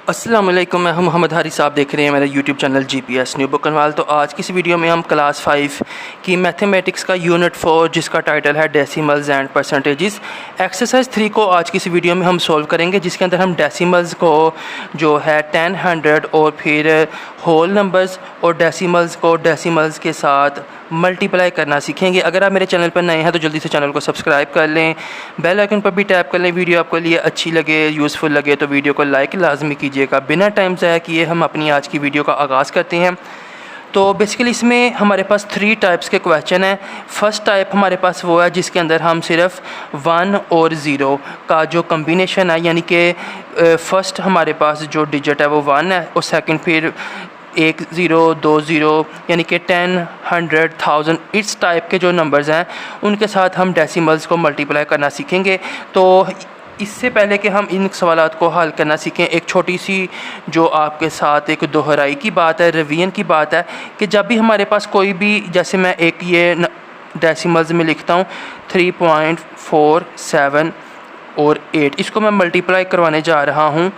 अस्सलाम वालेकुम, मैं हूं मोहम्मद हारी साहब, देख रहे हैं मेरा यूट्यूब चैनल जीपीएस न्यू बुकनवाल। तो आज की इस वीडियो में हम क्लास 5 की मैथमेटिक्स का यूनिट 4 जिसका टाइटल है डेसिमल्स एंड परसेंटेजेस, एक्सरसाइज 3 को आज की इस वीडियो में हम सॉल्व करेंगे, जिसके अंदर हम डेसिमल्स को जो है 10, 100 और फिर होल नंबर्स और डेसिमल्स को डेसिमल्स के साथ मल्टीप्लाई करना सीखेंगे। अगर आप मेरे चैनल पर नए हैं तो जल्दी से चैनल को सब्सक्राइब कर लें, बेल आइकन पर भी टैप कर लें। वीडियो आपको लिए अच्छी लगे, यूज़फुल लगे तो वीडियो को लाइक लाजमी कीजिएगा। बिना टाइम ज़ाया किए हम अपनी आज की वीडियो का आगाज़ करते हैं। तो बेसिकली इसमें हमारे पास 3 टाइप्स के क्वेश्चन हैं। फर्स्ट टाइप हमारे पास वो है जिसके अंदर हम सिर्फ 1 और 0 का जो कम्बिनेशन है, यानी कि फ़र्स्ट हमारे पास जो डिजिट है वो 1 है और सेकंड फिर 1 0 2 0 यानी कि 10, 100, 1000 इस टाइप के जो नंबर्स हैं उनके साथ हम डेसिमल्स को मल्टीप्लाई करना सीखेंगे। तो इससे पहले कि हम इन सवालात को हल करना सीखें, एक छोटी सी जो आपके साथ एक दोहराई की बात है, रिवीजन की बात है कि जब भी हमारे पास कोई भी, जैसे मैं एक ये डेसिमल्स में लिखता हूँ 3.47 और 8, इसको मैं मल्टीप्लाई करवाने जा रहा हूँ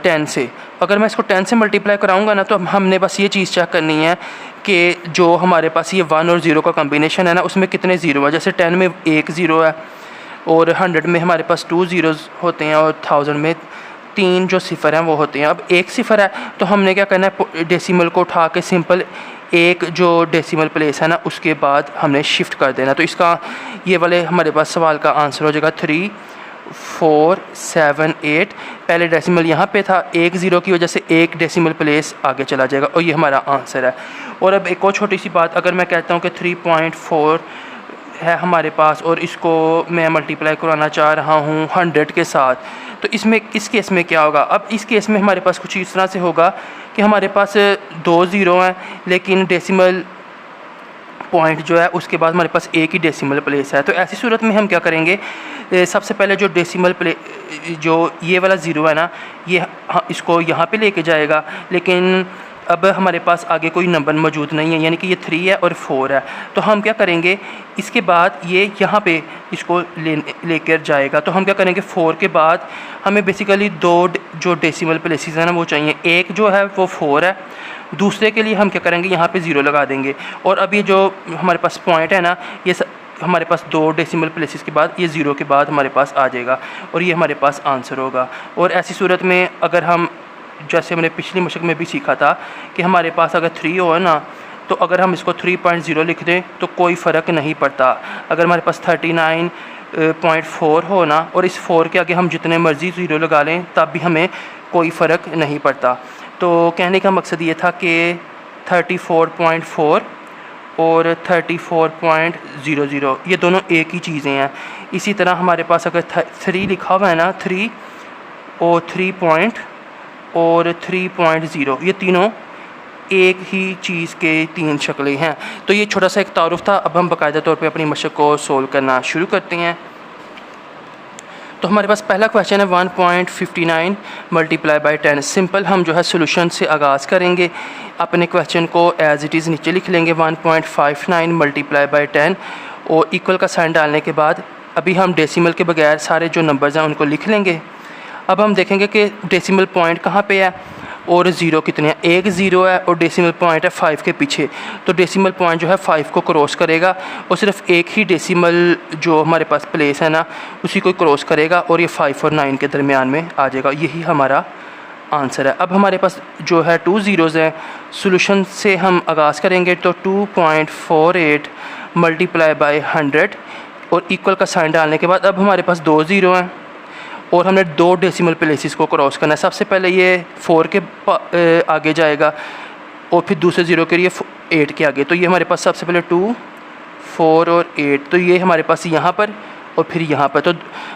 10 से। अगर मैं इसको 10 से मल्टीप्लाई कराऊंगा ना, तो हमने बस ये चीज़ चेक करनी है कि जो हमारे पास ये 1 और 0 का कम्बिनेशन है ना, उसमें कितने ज़ीरो है। जैसे 10 में 1 ज़ीरो है और 100 में हमारे पास 2 ज़ीरोज़ होते हैं और 1000 में 3 जो सिफ़र हैं वो होते हैं। अब एक सिफ़र है तो हमने क्या करना है, डेसिमल को उठा के सिंपल एक जो डेसिमल प्लेस है ना उसके बाद हमने शिफ्ट कर देना। तो इसका ये वाले हमारे पास सवाल का आंसर हो जाएगा 3 4 7 8। पहले डेसिमल यहाँ पे था, 1 0 की वजह से एक डेसिमल प्लेस आगे चला जाएगा और ये हमारा आंसर है। और अब एक और छोटी सी बात, अगर मैं कहता हूँ कि 3.4 है हमारे पास और इसको मैं मल्टीप्लाई कराना चाह रहा हूँ 100 के साथ, तो इसमें इस केस में क्या होगा। अब इस केस में हमारे पास कुछ इस तरह से होगा कि हमारे पास 2 ज़ीरो हैं लेकिन डेसिमल पॉइंट जो है उसके बाद हमारे पास एक ही डेसिमल प्लेस है। तो ऐसी सूरत में हम क्या करेंगे, सबसे पहले जो डेसिमल जो ये वाला ज़ीरो है ना, ये इसको यहाँ पे लेके जाएगा, लेकिन अब हमारे पास आगे कोई नंबर मौजूद नहीं है, यानी कि ये 3 है और 4 है। तो हम क्या करेंगे, इसके बाद ये यहाँ पे इसको लेकर जाएगा। तो हम क्या करेंगे, 4 के बाद हमें बेसिकली 2 जो डेसिमल प्लेसेस हैं ना वो चाहिए। एक जो है वो 4 है, दूसरे के लिए हम क्या करेंगे, यहाँ पे 0 लगा देंगे। और अब ये जो हमारे पास पॉइंट है ना, ये हमारे पास 2 डेसिमल प्लेसेस के बाद ये 0 के बाद हमारे पास आ जाएगा और ये हमारे पास आंसर होगा। और ऐसी सूरत में अगर हम, जैसे मैंने पिछली मशक में भी सीखा था कि हमारे पास अगर 3 हो ना, तो अगर हम इसको 3.0 लिख दें तो कोई फ़र्क नहीं पड़ता। अगर हमारे पास 39.4 हो ना और इस 4 के आगे हम जितने मर्ज़ी 0 लगा लें तब भी हमें कोई फ़र्क नहीं पड़ता। तो कहने का मकसद ये था कि 34.4 और 34.00 ये दोनों एक ही चीज़ें हैं। इसी तरह हमारे पास अगर 3 लिखा हुआ है ना, 3 और 3 और 3.0, ये तीनों एक ही चीज़ के 3 शक्लें हैं। तो ये छोटा सा एक तारुफ था। अब हम बाकायदा तौर पे अपनी मशक को सोल्व करना शुरू करते हैं। तो हमारे पास पहला क्वेश्चन है 1.59 मल्टीप्लाई बाई 10। सिंपल हम जो है सोल्यूशन से आगाज़ करेंगे। अपने क्वेश्चन को एज़ इट इज़ नीचे लिख लेंगे 1.59 मल्टीप्लाई बाई 10 और इक्वल का साइन डालने के बाद अभी हम डेसिमल के बगैर सारे जो नंबर्स हैं उनको लिख लेंगे। अब हम देखेंगे कि डेसिमल पॉइंट कहाँ पे है और 0 कितने हैं। 1 0 है और डेसिमल पॉइंट है 5 के पीछे, तो डेसिमल पॉइंट जो है 5 को क्रॉस करेगा और सिर्फ एक ही डेसिमल जो हमारे पास प्लेस है ना उसी को क्रॉस करेगा और ये 5 और 9 के दरमियान में आ जाएगा। यही हमारा आंसर है। अब हमारे पास जो है 2 ज़ीरोज़ हैं। सोल्यूशन से हम आगाज़ करेंगे तो 2.48 मल्टीप्लाई बाई 100 और इक्वल का साइन डालने के बाद अब हमारे पास 2 ज़ीरो हैं और हमने 2 डेसिमल प्लेसेस को क्रॉस करना है। सबसे पहले ये 4 के आगे जाएगा और फिर दूसरे 0 के लिए 8 के आगे। तो ये हमारे पास सबसे पहले 2 4 और 8, तो ये हमारे पास यहाँ पर और फिर यहाँ पर। तो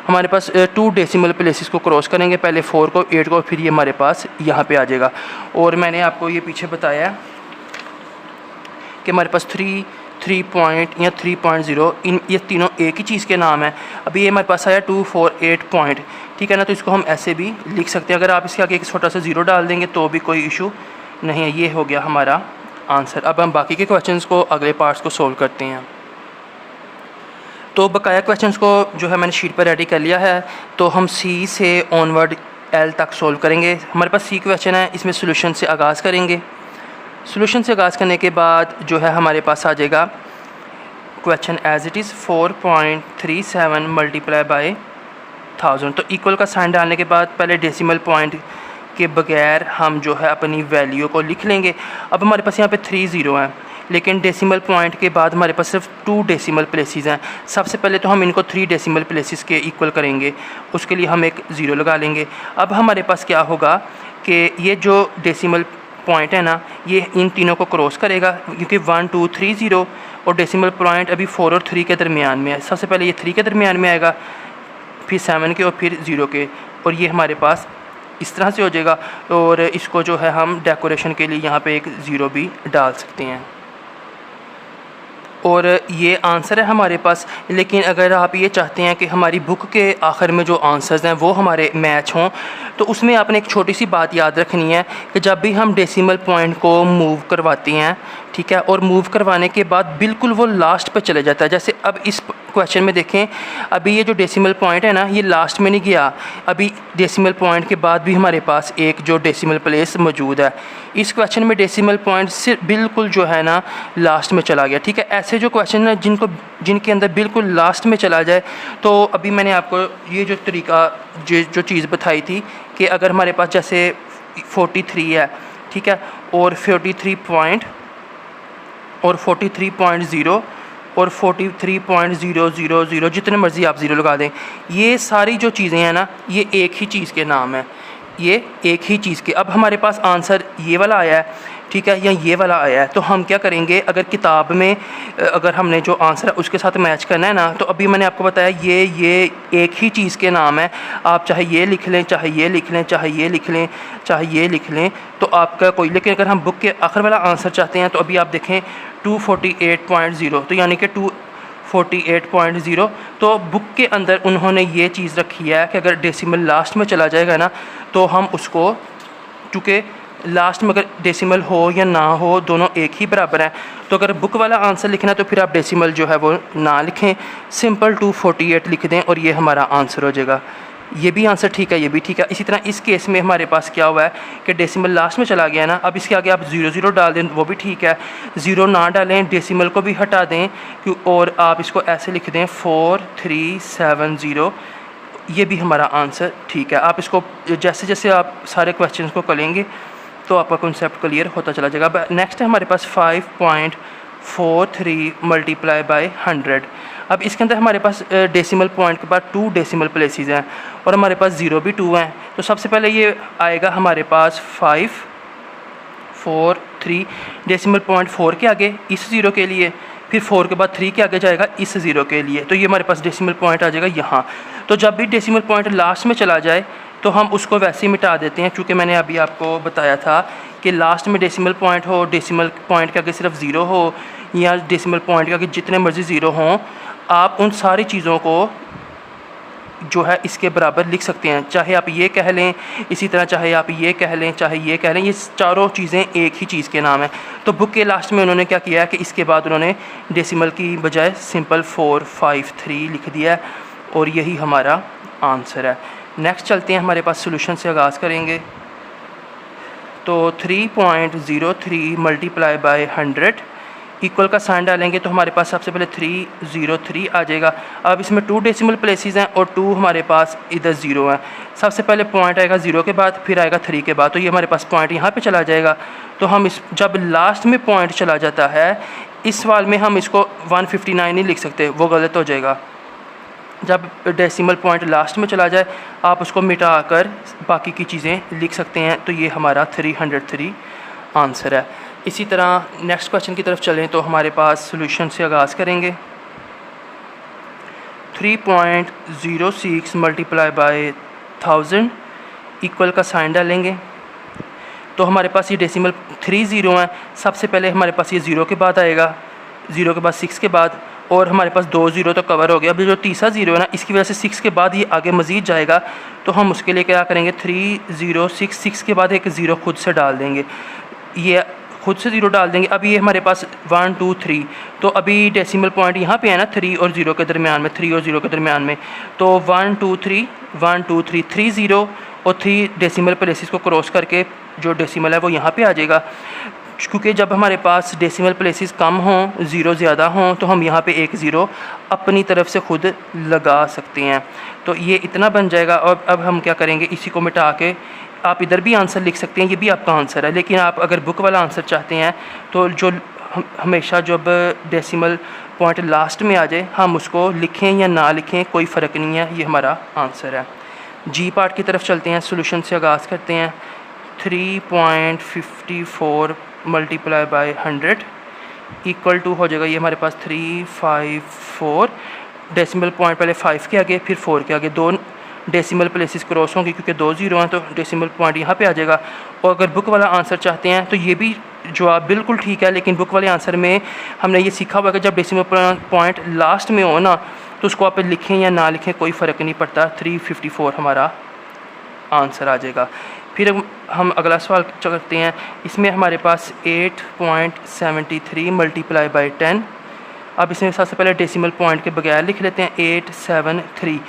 हमारे पास 2 डेसिमल प्लेसेस को क्रॉस करेंगे, पहले 4 को 8 को, फिर ये हमारे पास यहाँ पे आ जाएगा। और मैंने आपको ये पीछे बताया कि हमारे पास 3 पॉइंट या 3.0 इन ये तीनों एक ही चीज़ के नाम है। अभी ये हमारे पास आया 248 पॉइंट, ठीक है ना। तो इसको हम ऐसे भी लिख सकते हैं। अगर आप इसके आगे एक छोटा सा 0 डाल देंगे तो भी कोई इशू नहीं है। ये हो गया हमारा आंसर। अब हम बाकी के क्वेश्चंस को, अगले पार्ट्स को सोल्व करते हैं। तो बकाया क्वेश्चंस को जो है मैंने शीट पर रेडी कर लिया है। तो हम सी से ऑनवर्ड एल तक सोल्व करेंगे। हमारे पास सी क्वेश्चन है, इसमें सोल्यूशन से आगाज़ करेंगे। सोल्यूशन से आगाज़ करने के बाद जो है हमारे पास आ जाएगा question as it is 4.37 multiply by 1000। तो इक्वल का साइन डालने के बाद पहले डेसिमल पॉइंट के बगैर हम जो है अपनी वैल्यू को लिख लेंगे। अब हमारे पास यहाँ पे 3 ज़ीरो हैं, लेकिन डेसिमल पॉइंट के बाद हमारे पास सिर्फ 2 डेसिमल प्लेसेस हैं। सबसे पहले तो हम इनको 3 डेसिमल प्लेसेस के इक्वल करेंगे, उसके लिए हम एक ज़ीरो लगा लेंगे। अब हमारे पास क्या होगा कि ये जो डेसिमल पॉइंट है ना, ये इन तीनों को क्रॉस करेगा, क्योंकि 1 2 3 ज़ीरो और डेसिमल पॉइंट अभी 4 और 3 के दरमियान में है। सबसे पहले ये 3 के दरमियान में आएगा, फिर 7 के और फिर 0 के, और ये हमारे पास इस तरह से हो जाएगा। और इसको जो है हम डेकोरेशन के लिए यहाँ पे एक ज़ीरो भी डाल सकते हैं। और ये आंसर है हमारे पास। लेकिन अगर आप ये चाहते हैं कि हमारी बुक के आखिर में जो आंसर्स हैं वो हमारे मैच हों, तो उसमें आपने एक छोटी सी बात याद रखनी है कि जब भी हम डेसिमल पॉइंट को मूव करवाते हैं, ठीक है, और मूव करवाने के बाद बिल्कुल वो लास्ट पे चले जाता है। जैसे अब इस क्वेश्चन में देखें, अभी ये जो डेसिमल पॉइंट है ना, ये लास्ट में नहीं गया, अभी डेसिमल पॉइंट के बाद भी हमारे पास एक जो डेसिमल प्लेस मौजूद है। इस क्वेश्चन में डेसिमल पॉइंट सिर्फ बिल्कुल जो है ना लास्ट में चला गया, ठीक है। ऐसे जो क्वेश्चन है जिनके अंदर बिल्कुल लास्ट में चला जाए, तो अभी मैंने आपको ये जो तरीका जो चीज़ बताई थी कि अगर हमारे पास जैसे 43 है, ठीक है, और 43 पॉइंट और 43.0 और 43.000 जितने मर्ज़ी आप ज़ीरो लगा दें, ये सारी जो चीज़ें हैं ना, ये एक ही चीज़ के नाम है, ये एक ही चीज़ के। अब हमारे पास आंसर ये वाला आया है, ठीक है, या ये वाला आया है, तो हम क्या करेंगे, अगर किताब में अगर हमने जो आंसर है उसके साथ मैच करना है ना, तो अभी मैंने आपको बताया ये एक ही चीज़ के नाम है। आप चाहे ये लिख लें, चाहे ये लिख लें, चाहे ये लिख लें, चाहे ये लिख लें, तो आपका कोई। लेकिन अगर हम बुक के आखिर वाला आंसर चाहते हैं, तो अभी आप देखें 248.0, तो यानी कि 248.0, तो बुक के अंदर उन्होंने ये चीज़ रखी है कि अगर डेसिमल लास्ट में चला जाएगा ना, तो हम उसको, चूँकि लास्ट में अगर डेसिमल हो या ना हो, दोनों एक ही बराबर हैं, तो अगर बुक वाला आंसर लिखना है तो फिर आप डेसिमल जो है वो ना लिखें, सिंपल 248 लिख दें और ये हमारा आंसर हो जाएगा। ये भी आंसर ठीक है, ये भी ठीक है। इसी तरह इस केस में हमारे पास क्या हुआ है कि डेसिमल लास्ट में चला गया ना, अब इसके आगे आप 0 डाल दें, वो भी ठीक है। 0 ना डालें, डेसिमल को भी हटा दें, और आप इसको ऐसे लिख दें 4370, ये भी हमारा आंसर ठीक है। आप इसको जैसे जैसे आप सारे क्वेश्चन को करेंगे तो आपका कॉन्सेप्ट क्लियर होता चला जाएगा। नेक्स्ट है हमारे पास 5.43 मल्टीप्लाई बाय 100। अब इसके अंदर हमारे पास डेसिमल पॉइंट के बाद 2 डेसिमल प्लेसेस हैं और हमारे पास 0 भी 2 हैं। तो सबसे पहले ये आएगा हमारे पास 543 डेसिमल पॉइंट 4 के आगे इस 0 के लिए, फिर 4 के बाद 3 के आगे जाएगा इस 0 के लिए, तो ये हमारे पास डेसिमल पॉइंट आ जाएगा यहाँ। तो जब भी डेसिमल पॉइंट लास्ट में चला जाए तो हम उसको वैसे ही मिटा देते हैं, चूँकि मैंने अभी आपको बताया था कि लास्ट में डेसिमल पॉइंट हो, डेसिमल पॉइंट के आगे सिर्फ 0 हो, या डेसिमल पॉइंट के आगे जितने मर्ज़ी 0 हों, आप उन सारी चीज़ों को जो है इसके बराबर लिख सकते हैं। चाहे आप ये कह लें, इसी तरह चाहे आप ये कह लें, चाहे ये कह लें, ये चारों चीज़ें एक ही चीज़ के नाम है। तो बुक के लास्ट में उन्होंने क्या किया है कि इसके बाद उन्होंने डेसिमल की बजाय सिंपल 453 लिख दिया है और यही हमारा आंसर है। नेक्स्ट चलते हैं, हमारे पास सोल्यूशन से आगाज़ करेंगे। तो 3.03 मल्टीप्लाई बाय 100 इक्वल का साइन डालेंगे तो हमारे पास सबसे पहले 303 आ जाएगा। अब इसमें 2 डेसिमल प्लेसेस हैं और 2 हमारे पास इधर 0 हैं। सबसे पहले पॉइंट आएगा 0 के बाद, फिर आएगा 3 के बाद, तो ये हमारे पास पॉइंट यहाँ पे चला जाएगा। तो हम इस जब लास्ट में पॉइंट चला जाता है, इस सवाल में हम इसको 159 नहीं लिख सकते, वो गलत हो जाएगा। जब डेसिमल पॉइंट लास्ट में चला जाए आप उसको मिटा कर बाकी की चीज़ें लिख सकते हैं। तो ये हमारा 303 आंसर है। इसी तरह नेक्स्ट क्वेश्चन की तरफ चलें तो हमारे पास सोल्यूशन से आगाज़ करेंगे। 3.06 मल्टीप्लाई बाय 1000 इक्वल का साइन डालेंगे तो हमारे पास ये डेसिमल 3 0 हैं। सबसे पहले हमारे पास ये 0 के बाद आएगा, 0 के बाद 6 के बाद, और हमारे पास 2 0 तो कवर हो गया। अब जो तीसरा 0 है ना, इसकी वजह से 6 के बाद ये आगे मज़ीद जाएगा, तो हम उसके लिए क्या करेंगे 306 के बाद एक 0 खुद से डाल देंगे, ये खुद से 0 डाल देंगे। अब ये हमारे पास 1 2 3, तो अभी डेसिमल पॉइंट यहाँ पे है ना 3 और 0 के दरमियान में, 3 और 0 के दरमियान में, तो 1 2 3 1 2 3 3 0 और 3 डेसिमल प्लेसेस को क्रॉस करके जो डेसिमल है वो यहाँ पे आ जाएगा। क्योंकि जब हमारे पास डेसिमल प्लेसेस कम हों, ज़ीरो ज़्यादा हों, तो हम यहाँ पे एक ज़ीरो अपनी तरफ से खुद लगा सकते हैं। तो ये इतना बन जाएगा। और अब हम क्या करेंगे, इसी को मिटा के आप इधर भी आंसर लिख सकते हैं, ये भी आपका आंसर है। लेकिन आप अगर बुक वाला आंसर चाहते हैं तो जो हमेशा जब डेसिमल पॉइंट लास्ट में आ जाए हम उसको लिखें या ना लिखें कोई फ़र्क नहीं है, ये हमारा आंसर है। जी पार्ट की तरफ चलते हैं, सोल्यूशन से आगाज़ करते हैं। 3.54 मल्टीप्लाई बाय 100 इक्वल टू हो जाएगा, ये हमारे पास 354 डेसिमल पॉइंट पहले 5 के आगे फिर 4 के आगे 2 डेसिमल प्लेसेस क्रॉस होंगी क्योंकि 2 ज़ीरो हैं, तो डेसिमल पॉइंट यहाँ पे आ जाएगा। और अगर बुक वाला आंसर चाहते हैं तो ये भी जवाब बिल्कुल ठीक है, लेकिन बुक वाले आंसर में हमने ये सीखा हुआ है कि जब डेसिमल पॉइंट लास्ट में हो ना तो उसको आप लिखें या ना लिखें कोई फ़र्क नहीं पड़ता। 354 हमारा आंसर आ जाएगा। फिर हम अगला सवाल करते हैं। इसमें हमारे पास 8.73 मल्टीप्लाई बाई 10। अब इसमें सबसे पहले डेसिमल पॉइंट के बगैर लिख लेते हैं 873।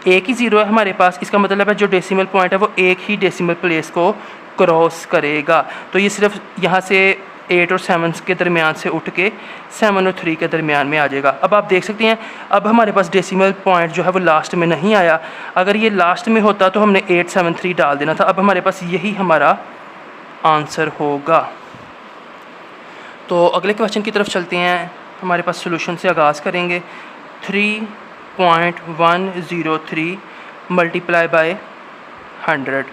एक ही ज़ीरो है हमारे पास, इसका मतलब है जो डेसिमल पॉइंट है वो एक ही डेसिमल प्लेस को क्रॉस करेगा। तो ये सिर्फ यहाँ से 8 और 7 के दरमियान से उठ के 7 और 3 के दरमियान में आ जाएगा। अब आप देख सकते हैं अब हमारे पास डेसिमल पॉइंट जो है वो लास्ट में नहीं आया। अगर ये लास्ट में होता तो हमने 873 डाल देना था। अब हमारे पास यही हमारा आंसर होगा। तो अगले क्वेश्चन की तरफ चलते हैं। हमारे पास सोल्यूशन से आगाज़ करेंगे। 3.103 मल्टीप्लाई बाय 100।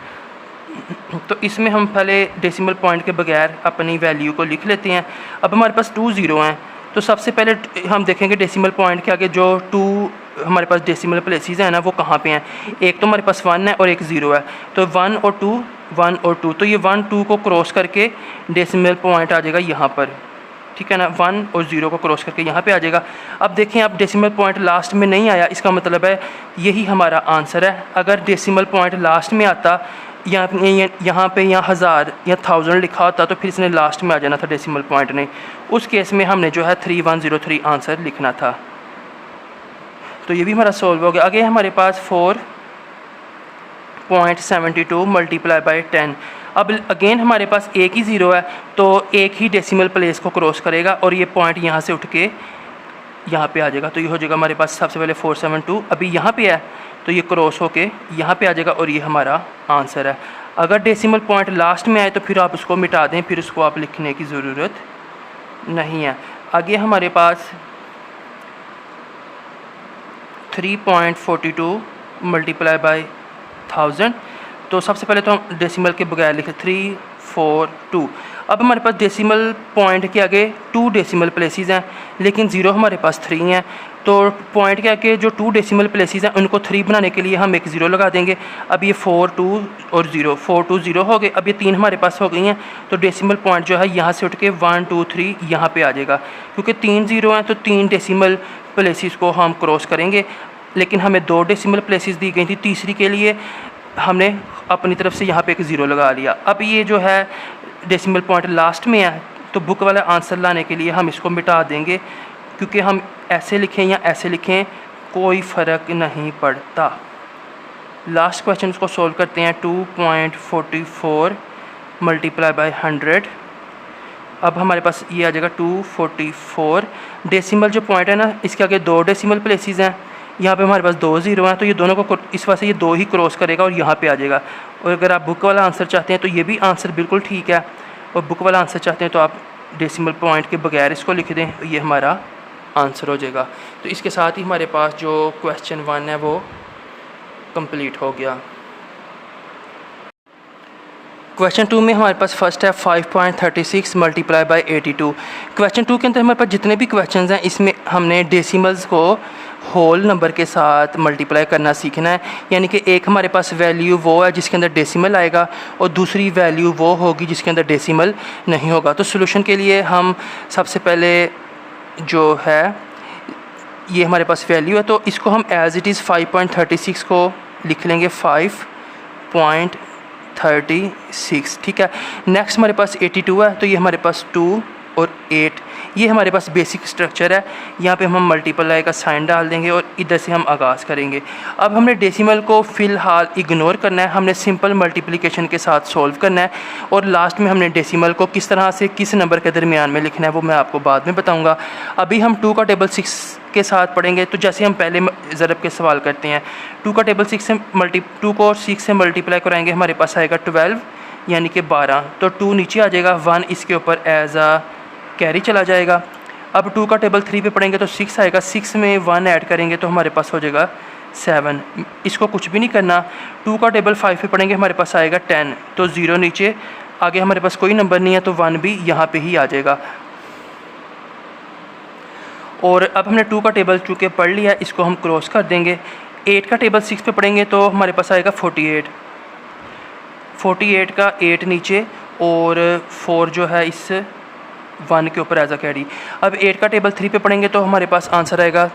तो इसमें हम पहले डेसिमल पॉइंट के बगैर अपनी वैल्यू को लिख लेते हैं। अब हमारे पास 2 ज़ीरो हैं, तो सबसे पहले हम देखेंगे डेसिमल पॉइंट के आगे जो 2 हमारे पास डेसिमल प्लेसेस हैं ना वो कहाँ पे हैं। एक तो हमारे पास 1 है और एक 0 है, तो 1 और 2 1 और 2, तो ये 1 2 को क्रॉस करके डेसिमल पॉइंट आ जाएगा यहाँ पर, ठीक है ना। 1 और 0 को क्रॉस करके यहाँ पे आ जाएगा। अब देखें अब डेसिमल पॉइंट लास्ट में नहीं आया, इसका मतलब है यही हमारा आंसर है। अगर डेसिमल पॉइंट लास्ट में आता यहाँ पे 1000 या 1000 लिखा होता तो फिर इसने लास्ट में आ जाना था डेसिमल पॉइंट ने। उस केस में हमने जो है 3103 आंसर लिखना था। तो ये भी हमारा सॉल्व हो गया। आगे हमारे पास 4.72 मल्टीप्लाई बाई 10। अब अगेन हमारे पास एक ही ज़ीरो है, तो एक ही डेसिमल प्लेस को क्रॉस करेगा और ये पॉइंट यहाँ से उठ के यहाँ पे आ जाएगा। तो ये हो जाएगा हमारे पास सबसे पहले 472 अभी यहाँ पे है, तो ये क्रॉस होके यहाँ पे आ जाएगा और ये हमारा आंसर है। अगर डेसिमल पॉइंट लास्ट में आए तो फिर आप उसको मिटा दें, फिर उसको आप लिखने की ज़रूरत नहीं है। आगे हमारे पास 3.42 मल्टीप्लाई बाई 1000। तो सबसे पहले तो हम डेसिमल के बगैर लिखे 342। अब हमारे पास डेसिमल पॉइंट के आगे 2 डेसिमल प्लेसेस हैं, लेकिन 0 हमारे पास 3 हैं। तो पॉइंट के आगे जो 2 डेसिमल प्लेसेस हैं उनको 3 बनाने के लिए हम एक 0 लगा देंगे। अब ये 4 2 और 0 4 2 0 हो गए। अब ये 3 हमारे पास हो गई हैं, तो डेसिमल पॉइंट जो है यहाँ से उठ के 1 2 3 यहाँ पे आ जाएगा। क्योंकि 3 0 हैं तो 3 डेसिमल प्लेसेस को हम क्रॉस करेंगे, लेकिन हमें 2 डेसिमल प्लेसेस दी गई थी, तीसरी के लिए हमने अपनी तरफ से यहाँ पे एक 0 लगा लिया। अब ये जो है डेसिमल पॉइंट लास्ट में है, तो बुक वाला आंसर लाने के लिए हम इसको मिटा देंगे, क्योंकि हम ऐसे लिखें या ऐसे लिखें कोई फ़र्क नहीं पड़ता। लास्ट क्वेश्चन को सॉल्व करते हैं। 2.44 मल्टीप्लाई बाई 100। अब हमारे पास ये आ जाएगा 244। डेसिमल जो पॉइंट है ना इसके आगे 2 डेसिमल प्लेसेस हैं, यहाँ पे हमारे पास 2 0 हैं, तो ये दोनों को इस वजह से ये 2 ही क्रॉस करेगा और यहाँ पे आ जाएगा। और अगर आप बुक वाला आंसर चाहते हैं तो ये भी आंसर बिल्कुल ठीक है, और बुक वाला आंसर चाहते हैं तो आप डेसिमल पॉइंट के बगैर इसको लिख दें, तो ये हमारा आंसर हो जाएगा। तो इसके साथ ही हमारे पास जो क्वेश्चन 1 है वो कंप्लीट हो गया। क्वेश्चन 2 में हमारे पास फर्स्ट है 5.36 मल्टीप्लाई बाई 82। क्वेश्चन 2 के अंदर हमारे पास जितने भी क्वेश्चंस हैं इसमें हमने डेसिमल्स को होल नंबर के साथ मल्टीप्लाई करना सीखना है। यानी कि एक हमारे पास वैल्यू वो है जिसके अंदर डेसिमल आएगा और दूसरी वैल्यू वो होगी जिसके अंदर डेसिमल नहीं होगा। तो सोल्यूशन के लिए हम सबसे पहले जो है ये हमारे पास वैल्यू है, तो इसको हम एज इट इज़ 5.36 को लिख लेंगे 5.36, ठीक है। नेक्स्ट हमारे पास 82 है, तो ये हमारे पास 2 और 8। ये हमारे पास बेसिक स्ट्रक्चर है। यहाँ पे हम मल्टीप्लाई का साइन डाल देंगे और इधर से हम आगाज़ करेंगे। अब हमने डेसिमल को फ़िलहाल इग्नोर करना है, हमने सिंपल मल्टीप्लिकेशन के साथ सॉल्व करना है और लास्ट में हमने डेसिमल को किस तरह से किस नंबर के दरमियान में लिखना है वो मैं आपको बाद में बताऊँगा। अभी हम 2 का टेबल 6 के साथ पढ़ेंगे। तो जैसे हम पहले ज़रब के सवाल करते हैं, 2 का टेबल 2 को 6 से मल्टीप्लाई कराएंगे, हमारे पास आएगा 12 यानी कि 12। तो 2 नीचे आ जाएगा, 1 इसके ऊपर एज आ कैरी चला जाएगा। अब 2 का टेबल 3 पे पढ़ेंगे तो 6 आएगा, 6 में 1 ऐड करेंगे तो हमारे पास हो जाएगा 7। इसको कुछ भी नहीं करना। 2 का टेबल 5 पे पढ़ेंगे, हमारे पास आएगा 10। तो 0 नीचे, आगे हमारे पास कोई नंबर नहीं है तो 1 भी यहाँ पे ही आ जाएगा। और अब हमने 2 का टेबल चूँकि पढ़ लिया, इसको हम क्रॉस कर देंगे। 8 का टेबल 6 पे पढ़ेंगे तो हमारे पास आएगा 48 का 8 नीचे और 4 जो है इस 1 के ऊपर एज अ कैरी। अब 8 का टेबल 3 पे पढ़ेंगे तो हमारे पास आंसर आएगा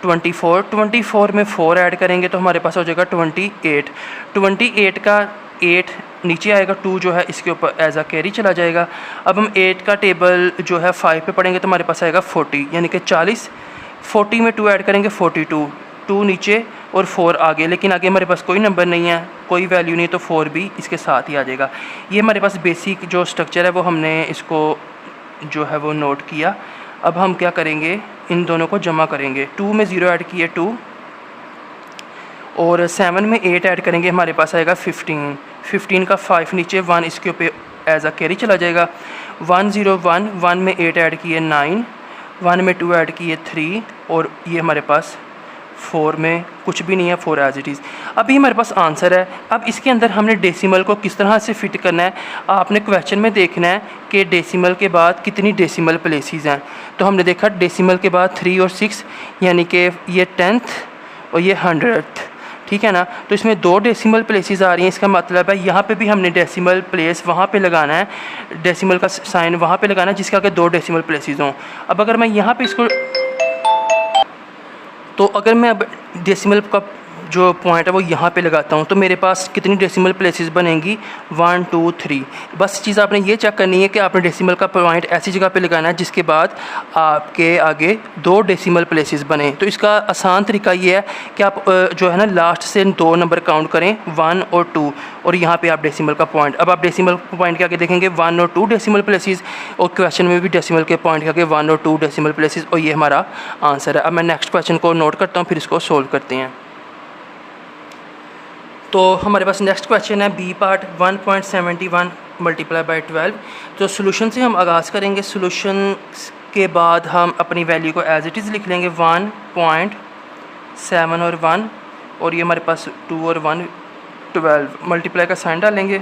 24 में 4 ऐड करेंगे तो हमारे पास हो जाएगा 28 का 8 नीचे आएगा, 2 जो है इसके ऊपर एज अ कैरी चला जाएगा। अब हम 8 का टेबल जो है 5 पे पढ़ेंगे तो हमारे पास आएगा 40 यानी कि 40। 40 में 2 ऐड करेंगे 42, 2 नीचे और 4 आगे, लेकिन आगे हमारे पास कोई नंबर नहीं है, कोई वैल्यू नहीं, तो 4 भी इसके साथ ही आ जाएगा। ये हमारे पास बेसिक जो स्ट्रक्चर है वो हमने इसको जो है वो नोट किया। अब हम क्या करेंगे, इन दोनों को जमा करेंगे। 2 में 0 ऐड किए 2 और 7 में 8 ऐड करेंगे, हमारे पास आएगा 15 का 5 नीचे, 1 इसके ऊपर एज अ कैरी चला जाएगा। 1 में 8 ऐड किए 9, 1 में 2 ऐड किए 3 और ये हमारे पास 4 में कुछ भी नहीं है, 4 एज इट इज़। अभी हमारे पास आंसर है। अब इसके अंदर हमने डेसिमल को किस तरह से फिट करना है, आपने क्वेश्चन में देखना है कि डेसिमल के बाद कितनी डेसिमल प्लेसेस हैं। तो हमने देखा डेसिमल के बाद 3 और 6 यानी कि ये 10th और ये 100th, ठीक है ना। तो इसमें 2 डेसिमल प्लेसेस आ रही हैं, इसका मतलब है यहाँ पे भी हमने डेसिमल प्लेस वहाँ पे लगाना है, डेसिमल का साइन वहाँ पे लगाना है जिसके आगे 2 डेसिमल प्लेसेस हों। अब अगर मैं यहाँ पे इसको, तो अगर मैं अब डेसिमल का जो पॉइंट है वो यहाँ पे लगाता हूँ तो मेरे पास कितनी डेसिमल प्लेसेस बनेंगी, 1 2 3। बस चीज़ आपने ये चेक करनी है कि आपने डेसिमल का पॉइंट ऐसी जगह पे लगाना है जिसके बाद आपके आगे 2 डेसिमल प्लेसेस बने। तो इसका आसान तरीका ये है कि आप जो है ना लास्ट से 2 नंबर काउंट करें, 1 और 2, और यहाँ पे आप डेसिमल का पॉइंट, अब आप डेसिमल पॉइंट के आगे देखेंगे 1 और 2 डेसिमल प्लेसेस, और क्वेश्चन में भी डेसिमल के पॉइंट के आगे 1 और 2 डेसिमल प्लेसेस, और ये हमारा आंसर है। अब मैं नेक्स्ट क्वेश्चन को नोट करता हूँ, फिर इसको सोल्व करते हैं। तो हमारे पास नेक्स्ट क्वेश्चन है बी पार्ट, 1.71 मल्टीप्लाई बाई 12। तो सोल्यूशन से हम आगाज़ करेंगे। सोल्यूशन के बाद हम अपनी वैल्यू को एज इट इज़ लिख लेंगे, 1.7 और 1, और ये हमारे पास 2 और 1 12, मल्टीप्लाई का साइन डालेंगे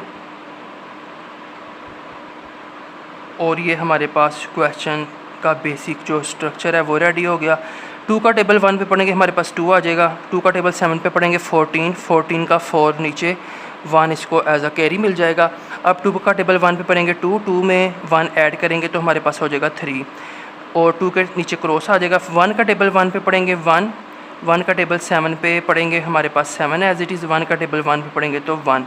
और ये हमारे पास क्वेश्चन का बेसिक जो स्ट्रक्चर है वो रेडी हो गया। 2 का टेबल 1 पे पढ़ेंगे, हमारे पास 2 आ जाएगा। 2 का टेबल 7 पे पढ़ेंगे 14 का 4 नीचे, 1 इसको एज अ कैरी मिल जाएगा। अब 2 का टेबल 1 पे पढ़ेंगे 2 में 1 ऐड करेंगे तो हमारे पास हो जाएगा 3, और 2 के नीचे क्रॉस आ जाएगा। 1 का टेबल 1 पे पढ़ेंगे 1 का टेबल 7 पे पढ़ेंगे, हमारे पास 7 एज इट इज़। 1 का टेबल 1 पे पढ़ेंगे तो 1।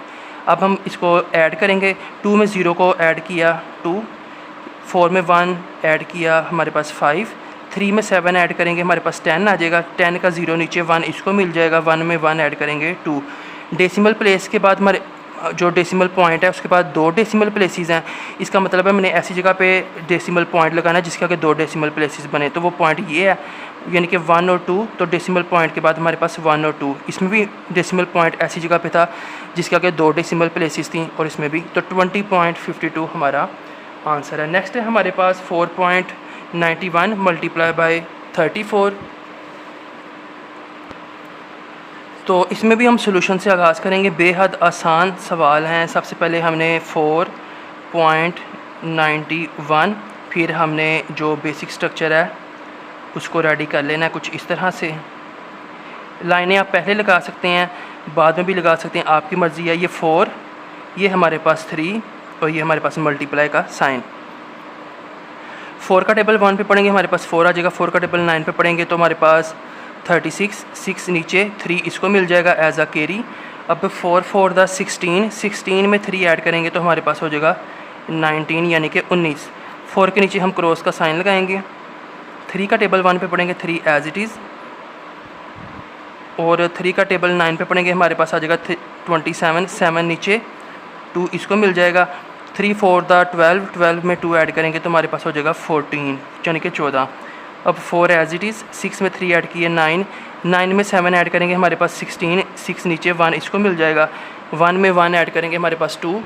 अब हम इसको ऐड करेंगे, 2 में 0 को ऐड किया 2, 4 में 1 ऐड किया, हमारे पास 5, 3 में 7 ऐड करेंगे, हमारे पास 10 आ जाएगा। 10 का 0 नीचे, 1 इसको मिल जाएगा। 1 में 1 ऐड करेंगे 2। डेसिमल प्लेस के बाद हमारे जो डेसिमल पॉइंट है उसके बाद 2 डेसिमल प्लेसेस हैं। इसका मतलब है मैंने ऐसी जगह पे डेसिमल पॉइंट लगाना है जिसके आगे 2 डेसिमल प्लेसेस बने, तो वो पॉइंट ये है, यानी कि 1 और 2। तो डेसिमल पॉइंट के बाद हमारे पास 1 और 2, इसमें भी डेसिमल पॉइंट ऐसी जगह पे था जिसके आगे 2 डेसिमल प्लेसेस थी, और इसमें भी। तो 20.52 हमारा आंसर है। नेक्स्ट है हमारे पास 4.91 मल्टीप्लाई बाई 34। तो इसमें भी हम सॉल्यूशन से आगाज़ करेंगे। बेहद आसान सवाल हैं। सबसे पहले हमने 4.91, फिर हमने जो बेसिक स्ट्रक्चर है उसको रेडी कर लेना है कुछ इस तरह से। लाइनें आप पहले लगा सकते हैं, बाद में भी लगा सकते हैं, आपकी मर्ज़ी है। ये 4, ये हमारे पास 3, और ये हमारे पास मल्टीप्लाई का साइन। 4 का टेबल 1 पे पढ़ेंगे, हमारे पास 4 आ जाएगा। 4 का टेबल 9 पे पढ़ेंगे तो हमारे पास 36, 6 नीचे, 3 इसको मिल जाएगा एज अ कैरी। अब 4 4 16 में 3 ऐड करेंगे तो हमारे पास हो जाएगा 19 यानी कि 19। 4 के नीचे हम क्रॉस का साइन लगाएंगे। 3 का टेबल 1 पे पढ़ेंगे 3 एज इट इज़, और 3 का टेबल 9 पे पढ़ेंगे हमारे पास आ जाएगा 27, 7 नीचे 2 इसको मिल जाएगा। 3 4 12, 12 में 2 ऐड करेंगे तो हमारे पास हो जाएगा 14 यानी कि 14। अब 4 एज इट इज़, 6 में 3 ऐड किए 9, 9 में 7 ऐड करेंगे हमारे पास 16, 6 नीचे 1 इसको मिल जाएगा। 1 में 1 ऐड करेंगे हमारे पास 2,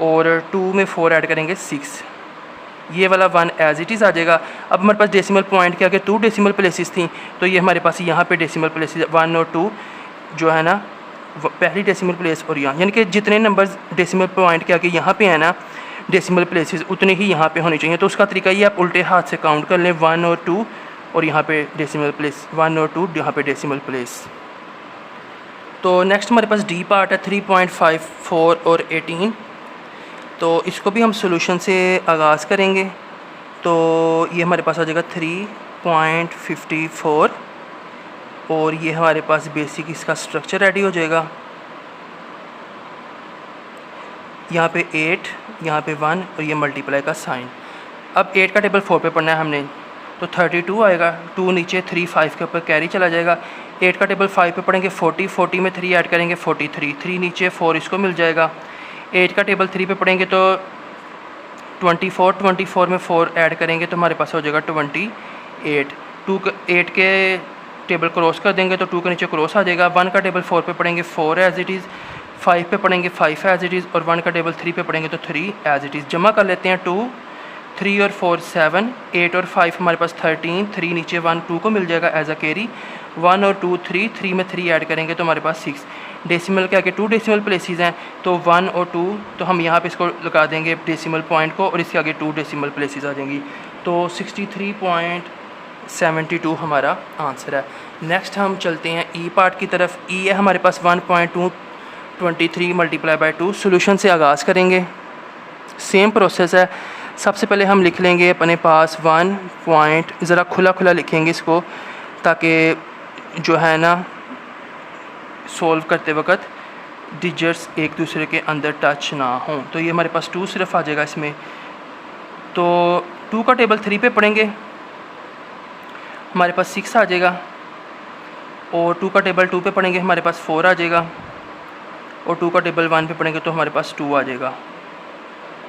और 2 में 4 ऐड करेंगे 6, ये वाला 1 एज इट इज़ आ जाएगा। अब हमारे पास डेसिमल पॉइंट के आगे 2 डेसिमल प्लेसेस थी, तो ये हमारे पास यहाँ पे डेसिमल प्लेसेस 1 और 2 जो है ना पहली डेसिमल प्लेस और यहाँ, यानी कि जितने नंबर्स डेसिमल पॉइंट के आगे यहाँ पे है ना डेसिमल प्लेसेस उतने ही यहाँ पे होने चाहिए। तो उसका तरीका ये आप उल्टे हाथ से काउंट कर लें 1 और 2 और यहाँ पे डेसिमल प्लेस 1 और 2 यहाँ पे डेसिमल प्लेस। तो नेक्स्ट हमारे पास डी पार्ट है 3.54 और 18। तो इसको भी हम सोल्यूशन से आगाज़ करेंगे। तो ये हमारे पास आ जाएगा 3.54 और ये हमारे पास बेसिक इसका स्ट्रक्चर रेडी हो जाएगा। यहाँ पे 8, यहाँ पे 1 और ये मल्टीप्लाई का साइन। अब 8 का टेबल 4 पे पढ़ना है हमने, तो 32 आएगा, 2 नीचे 3 5 के ऊपर कैरी चला जाएगा। 8 का टेबल 5 पे पढ़ेंगे 40, 40 में 3 ऐड करेंगे 43, 3 नीचे 4 इसको मिल जाएगा। 8 का टेबल 3 पे पढ़ेंगे तो 24, 24 में 4 ऐड करेंगे तो हमारे पास हो जाएगा 28। 8 के टेबल क्रॉस कर देंगे तो 2 के नीचे क्रॉस आ जाएगा। 1 का टेबल 4 पे पढ़ेंगे 4 एज इट इज़, 5 पे पढ़ेंगे 5 एज इट इज़, और 1 का टेबल 3 पे पढ़ेंगे तो 3 एज इट इज़। जमा कर लेते हैं 2, 3 और 4 7, 8 और 5 हमारे पास 13, 3 नीचे 1 2 को मिल जाएगा एज अ कैरी। 1 और 2 3, 3 में 3 ऐड करेंगे तो हमारे पास 6। डेसिमल के आगे 2 डेसिमल प्लेसेस हैं, तो 1 और 2, तो हम यहाँ पे इसको लगा देंगे डेसिमल पॉइंट को, और इसके आगे 2 डेसिमल प्लेसेस आ जाएंगी। तो 63.72 हमारा आंसर है। नेक्स्ट हम चलते हैं ई पार्ट की तरफ। ई है हमारे पास 1.223 मल्टीप्लाई बाई 2। सोल्यूशन से आगाज़ करेंगे, सेम प्रोसेस है। सबसे पहले हम लिख लेंगे अपने पास 1 पॉइंट, ज़रा खुला खुला लिखेंगे इसको ताकि जो है ना सॉल्व करते वक्त डिजिट्स एक दूसरे के अंदर टच ना हों। तो ये हमारे पास 2 सिर्फ आ जाएगा इसमें। तो 2 का टेबल 3 पे पढ़ेंगे हमारे पास 6 आ जाएगा, और 2 का टेबल 2 पे पढ़ेंगे हमारे पास 4 आ जाएगा, और 2 का टेबल 1 पे पढ़ेंगे तो हमारे पास 2 आ जाएगा।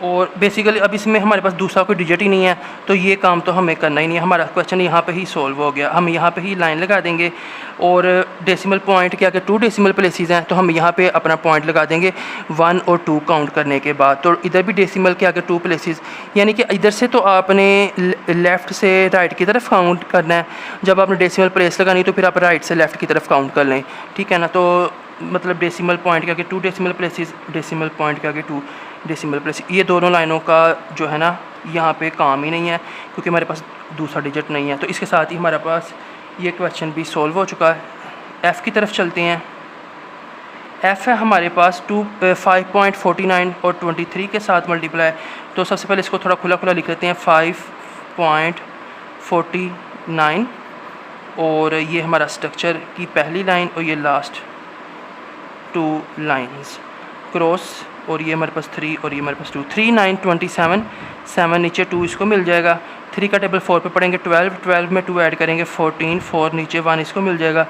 और बेसिकली अब इसमें हमारे पास दूसरा कोई डिजिट ही नहीं है, तो ये काम तो हमें करना ही नहीं है। हमारा क्वेश्चन यहाँ पे ही सॉल्व हो गया। हम यहाँ पे ही लाइन लगा देंगे, और डेसिमल पॉइंट के आगे 2 डेसिमल प्लेसेस हैं, तो हम यहाँ पे अपना पॉइंट लगा देंगे 1 और 2 काउंट करने के बाद। तो इधर भी डेसिमल के आगे 2 प्लेसेस, यानी कि इधर से तो आपने लेफ़्ट से राइट की तरफ काउंट करना है। जब आपने डेसिमल प्लेस लगानी तो फिर आप राइट से लेफ़्ट की तरफ काउंट कर लें, ठीक है ना। तो मतलब डेसिमल पॉइंट के आगे 2 डेसिमल प्लेसेस, डेसिमल पॉइंट के आगे 2 डेसिमल प्लेस। ये दोनों लाइनों का जो है ना यहाँ पे काम ही नहीं है, क्योंकि हमारे पास दूसरा डिजिट नहीं है। तो इसके साथ ही हमारे पास ये क्वेश्चन भी सॉल्व हो चुका है। एफ़ की तरफ चलते हैं। एफ़ है हमारे पास 5.49 और 23 के साथ मल्टीप्लाई। तो सबसे पहले इसको थोड़ा खुला खुला लिख लेते हैं 5.49, और ये हमारा स्ट्रक्चर की पहली लाइन और ये लास्ट 2 लाइन्स क्रॉस, और ये हमारे पास 3 और ये हमारे पास 2। 3 9 27, 7 नीचे 2 इसको मिल जाएगा। 3 का टेबल 4 पे पढ़ेंगे 12, 12 में 2 ऐड करेंगे 14, 4 नीचे 1 इसको मिल जाएगा।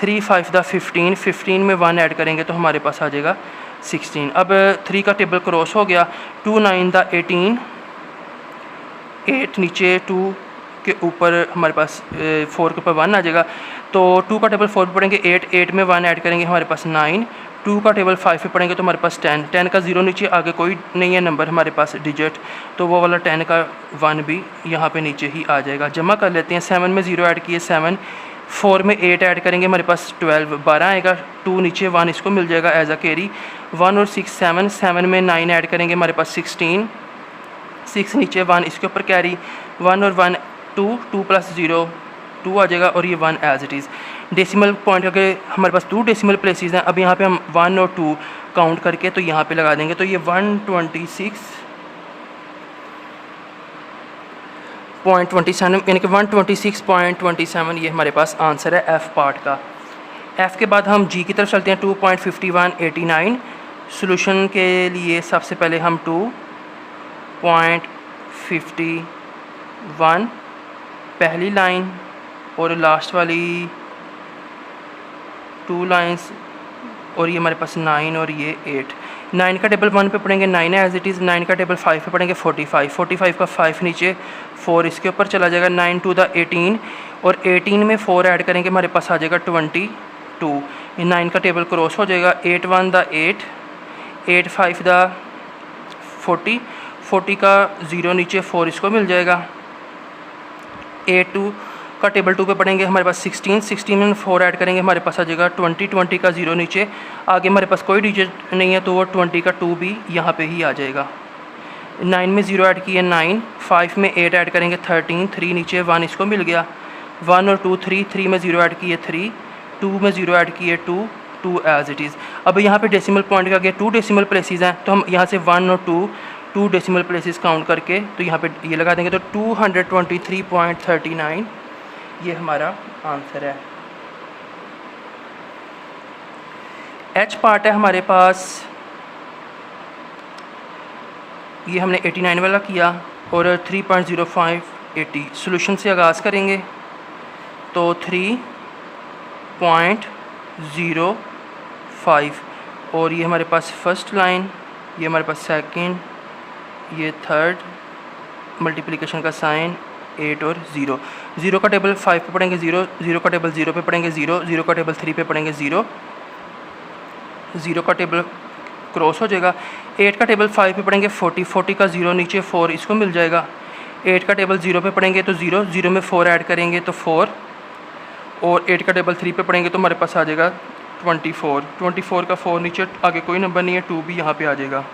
3 5 15, 15 में 1 ऐड करेंगे तो हमारे पास आ जाएगा 16। अब 3 का टेबल क्रॉस हो गया। 2 9 18, 8 नीचे 2 के ऊपर हमारे पास 4 के ऊपर 1 आ जाएगा। तो 2 का टेबल 4 पे पढ़ेंगे 8, 8 में 1 ऐड करेंगे हमारे पास 9। 2 का टेबल 5 पे पढ़ेंगे तो हमारे पास 10, 10 का 0 नीचे आगे कोई नहीं है नंबर हमारे पास डिजिट, तो वो वाला 10 का 1 भी यहाँ पे नीचे ही आ जाएगा। जमा कर लेते हैं। 7 में 0 ऐड किए 7, 4 में 8 ऐड करेंगे हमारे पास 12, 12 आएगा। 2 नीचे 1 इसको मिल जाएगा एज अ कैरी। 1 और 6 7, 7 में 9 ऐड करेंगे हमारे पास 16, 6 नीचे 1 इसके ऊपर कैरी। 1 और 1 2, 2 प्लस 0 2 आ जाएगा, और ये 1 as it is. Decimal point के हमारे पास 2 डेसिमल प्लेसेस हैं। अब यहाँ पे हम 1 और 2 काउंट करके तो यहाँ पे लगा देंगे, तो ये 126.27 यानी कि 126.27 ये हमारे पास आंसर है एफ़ पार्ट का। एफ़ के बाद हम जी की तरफ चलते हैं। 2.5189 सोल्यूशन के लिए सबसे पहले हम 2.51 51 पहली लाइन और लास्ट वाली 2 लाइंस, और ये हमारे पास 9 और ये 8। 9 का टेबल 1 पे पढ़ेंगे 9 एज इट इज़, 9 का टेबल 5 पे पढ़ेंगे 45, 45 का 5 नीचे, 4 इसके ऊपर चला जाएगा, 9 टू द 18, और 18 में 4 ऐड करेंगे हमारे पास आ जाएगा 22। ये 9 का टेबल क्रॉस हो जाएगा, 8 1 द 8, 8 5 द 40, 40 का 0 नीचे, 4 इसको मिल जाएगा। 8 2 का टेबल 2 पे पढ़ेंगे हमारे पास 16, 16 में 4 ऐड करेंगे हमारे पास आ जाएगा 20, 20 का 0 नीचे, आगे हमारे पास कोई डिजिट नहीं है तो वो 20 का 2 भी यहाँ पे ही आ जाएगा। 9 में 0 ऐड किए 9, 5 में 8 ऐड करेंगे 13, 3 नीचे, 1 इसको मिल गया। 1 और 2 3, 3 में 0 ऐड किए 3, 2 में 0 ऐड किए 2, 2 एज इट इज़। अब यहाँ पे डेसिमल पॉइंट के आगे 2 डेसिमल प्लेसेस हैं, तो हम यहाँ से 1 और 2 डेसिमल प्लेसेस काउंट करके तो यहाँ पे ये लगा देंगे, तो 223.39 ये हमारा आंसर है। एच पार्ट है हमारे पास, ये हमने 89 वाला किया और 3.05 80। सॉल्यूशन से आगाज़ करेंगे तो 3.05, और ये हमारे पास फर्स्ट लाइन, ये हमारे पास सेकंड, ये थर्ड, मल्टीप्लिकेशन का साइन 8 और 0। 0 का टेबल 5 पे पढ़ेंगे 0, 0 का टेबल 0 पे पढ़ेंगे 0, 0 का टेबल 3 पे पढ़ेंगे 0, 0 का टेबल क्रॉस हो जाएगा। 8 का टेबल 5 पे पढ़ेंगे 40, 40 का 0 नीचे, 4 इसको मिल जाएगा। 8 का टेबल 0 पे पढ़ेंगे तो 0, 0 में 4 ऐड करेंगे तो 4, और 8 का टेबल 3 पे पढ़ेंगे तो हमारे पास आ जाएगा 24, 24 का 4 नीचे, आगे कोई नंबर नहीं है, 2 भी यहाँ पे आ जाएगा।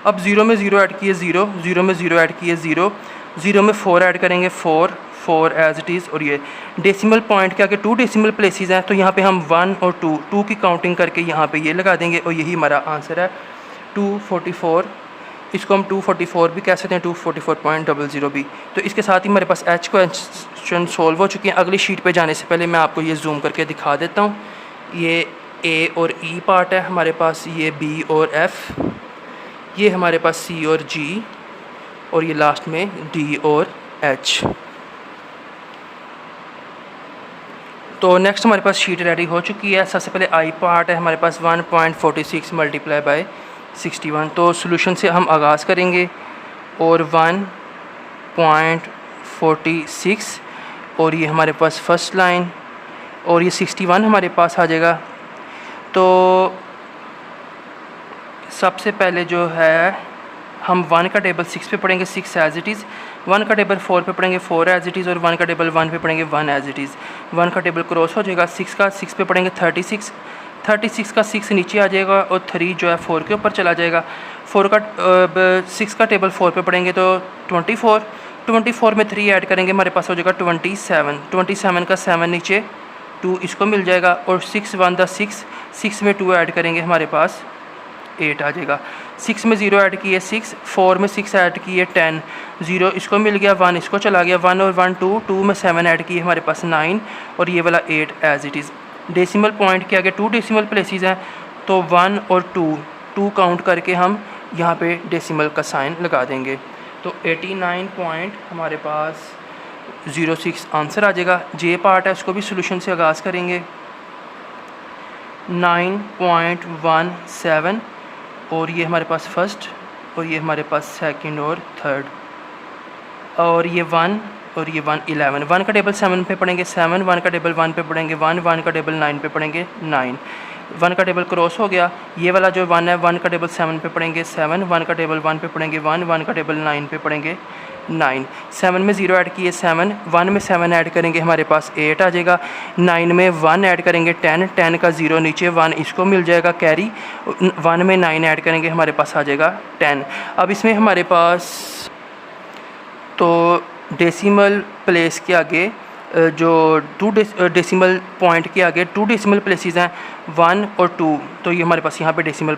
अब 0 में 0 ऐड किए 0, 0 में 0 ऐड किए 0, 0 में 4 ऐड करेंगे 4, 4 एज इट इज़, और ये डेसिमल पॉइंट के आगे 2 डेसिमल प्लेसेस हैं, तो यहाँ पे हम 1 और 2 की काउंटिंग करके यहाँ पे ये लगा देंगे, और यही हमारा आंसर है 244। इसको हम 244 भी कह सकते हैं, 244.00 भी। तो इसके साथ ही हमारे पास एच क्वेश्चन सॉल्व हो चुके हैं। अगली शीट पे जाने से पहले मैं आपको ये जूम करके दिखा देता हूँ। ये ए और ई पार्ट है हमारे पास, ये बी और एफ़, ये हमारे पास सी और जी, और ये लास्ट में डी और एच। तो नेक्स्ट हमारे पास शीट रेडी हो चुकी है। सबसे पहले आई पार्ट है हमारे पास 1.46 मल्टीप्लाई बाय 61। तो सॉल्यूशन से हम आगाज़ करेंगे, और 1.46, और ये हमारे पास फर्स्ट लाइन, और ये 61 हमारे पास आ जाएगा। तो सबसे पहले जो है हम 1 का टेबल 6 पे पढ़ेंगे 6 एज इट इज़, 1 का टेबल 4 पे पढ़ेंगे 4 एज इट इज़, और 1 का टेबल 1 पे पढ़ेंगे 1 एज इट इज़। 1 का टेबल क्रॉस हो जाएगा, 6 का 6 पे पढ़ेंगे 36, 36 का 6 नीचे आ जाएगा, और 3 जो है 4 के ऊपर चला जाएगा। 6 का टेबल 4 पे पढ़ेंगे तो 24, 24 में 3 ऐड करेंगे हमारे पास हो जाएगा 27, 27 का 7 नीचे, 2 इसको मिल जाएगा, और 6 1 द 6, 6 में 2 ऐड करेंगे हमारे पास 8 आ जाएगा। 6 में 0 ऐड किए 6, 4 में 6 ऐड किए 10, 0 इसको मिल गया, 1 इसको चला गया, 1 और 1 2, 2 में 7 ऐड किए हमारे पास 9, और ये वाला 8 as it is. Decimal point के आगे 2 डेसिमल प्लेसेस हैं, तो 1 और 2 काउंट करके हम यहाँ पे डेसिमल का साइन लगा देंगे, तो 89 पॉइंट हमारे पास 06 आंसर आ जाएगा। जे पार्ट है उसको भी सॉल्यूशन से आगाज़ करेंगे, 9.17, और ये हमारे पास फर्स्ट, और ये हमारे पास सेकंड और थर्ड, और ये 1 और ये 1 11। 1 का टेबल 7 पे पढ़ेंगे 7, 1 का टेबल 1 पे पढ़ेंगे 1, 1 का टेबल 9 पे पढ़ेंगे 9। 1 का टेबल क्रॉस हो गया, ये वाला जो 1 है 1 का टेबल 7 पे पढ़ेंगे 7, 1 का टेबल 1 पे पढ़ेंगे 1, 1 का टेबल 9 पे पढ़ेंगे 9। 7 में 0 ऐड किए 7, 1 में 7 ऐड करेंगे हमारे पास 8 आ जाएगा, 9 में 1 ऐड करेंगे 10, 10 का 0 नीचे, 1 इसको मिल जाएगा कैरी, 1 में 9 ऐड करेंगे हमारे पास आ जाएगा 10। अब इसमें हमारे पास तो डेसिमल प्लेस के आगे जो 2 डेसिमल पॉइंट के आगे 2 डेसिमल प्लेसेस हैं 1 और 2, तो ये हमारे पास यहाँ पे डेसिमल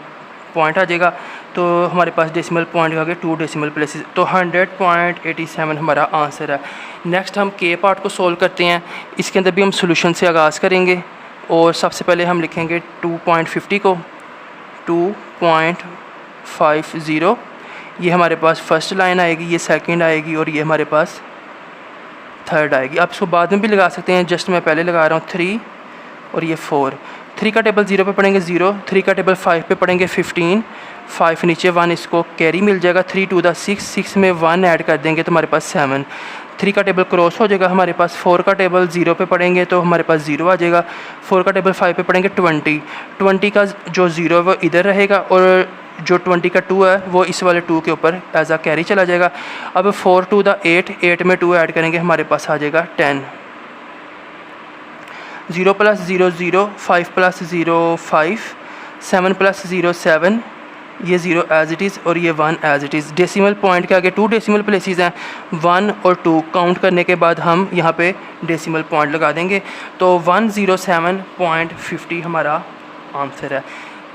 पॉइंट आ जाएगा, तो हमारे पास डेसिमल पॉइंट के आगे 2 डेसिमल प्लेसेस, तो 100.87 हमारा आंसर है। नेक्स्ट हम के पार्ट को सोल्व करते हैं। इसके अंदर भी हम सॉल्यूशन से आगाज़ करेंगे, और सबसे पहले हम लिखेंगे 2.50 को 2.50 ये हमारे पास फर्स्ट लाइन आएगी, ये सेकंड आएगी और ये हमारे पास थर्ड आएगी। आप इसको बाद में भी लगा सकते हैं, जस्ट मैं पहले लगा रहा हूँ 3 और ये 4। 3 का टेबल 0 पे पढ़ेंगे 0, 3 का टेबल 5 पे पढ़ेंगे 15, 5 नीचे 1 इसको कैरी मिल जाएगा, 3 2 6, 6 में 1 ऐड कर देंगे तो हमारे पास 7। 3 का टेबल क्रॉस हो जाएगा हमारे पास, 4 का टेबल 0 पे पढ़ेंगे तो हमारे पास 0 आ जाएगा, 4 का टेबल 5 पे पढ़ेंगे 20, 20 का जो 0 है वो इधर रहेगा और जो 20 का 2 है वो इस वाले 2 के ऊपर एज आ कैरी चला जाएगा। अब 4 2 8, 8 में 2 ऐड करेंगे हमारे पास आ जाएगा 10। 0 + 0 0, 5 + 0 5, 7 + 0 7, ये 0 एज इट इज़ और ये 1 as it is. Decimal point के आगे 2 डेसिमल प्लेसेस हैं, 1 और 2 काउंट करने के बाद हम यहाँ पे डेसिमल पॉइंट लगा देंगे तो 107.50 हमारा आंसर है।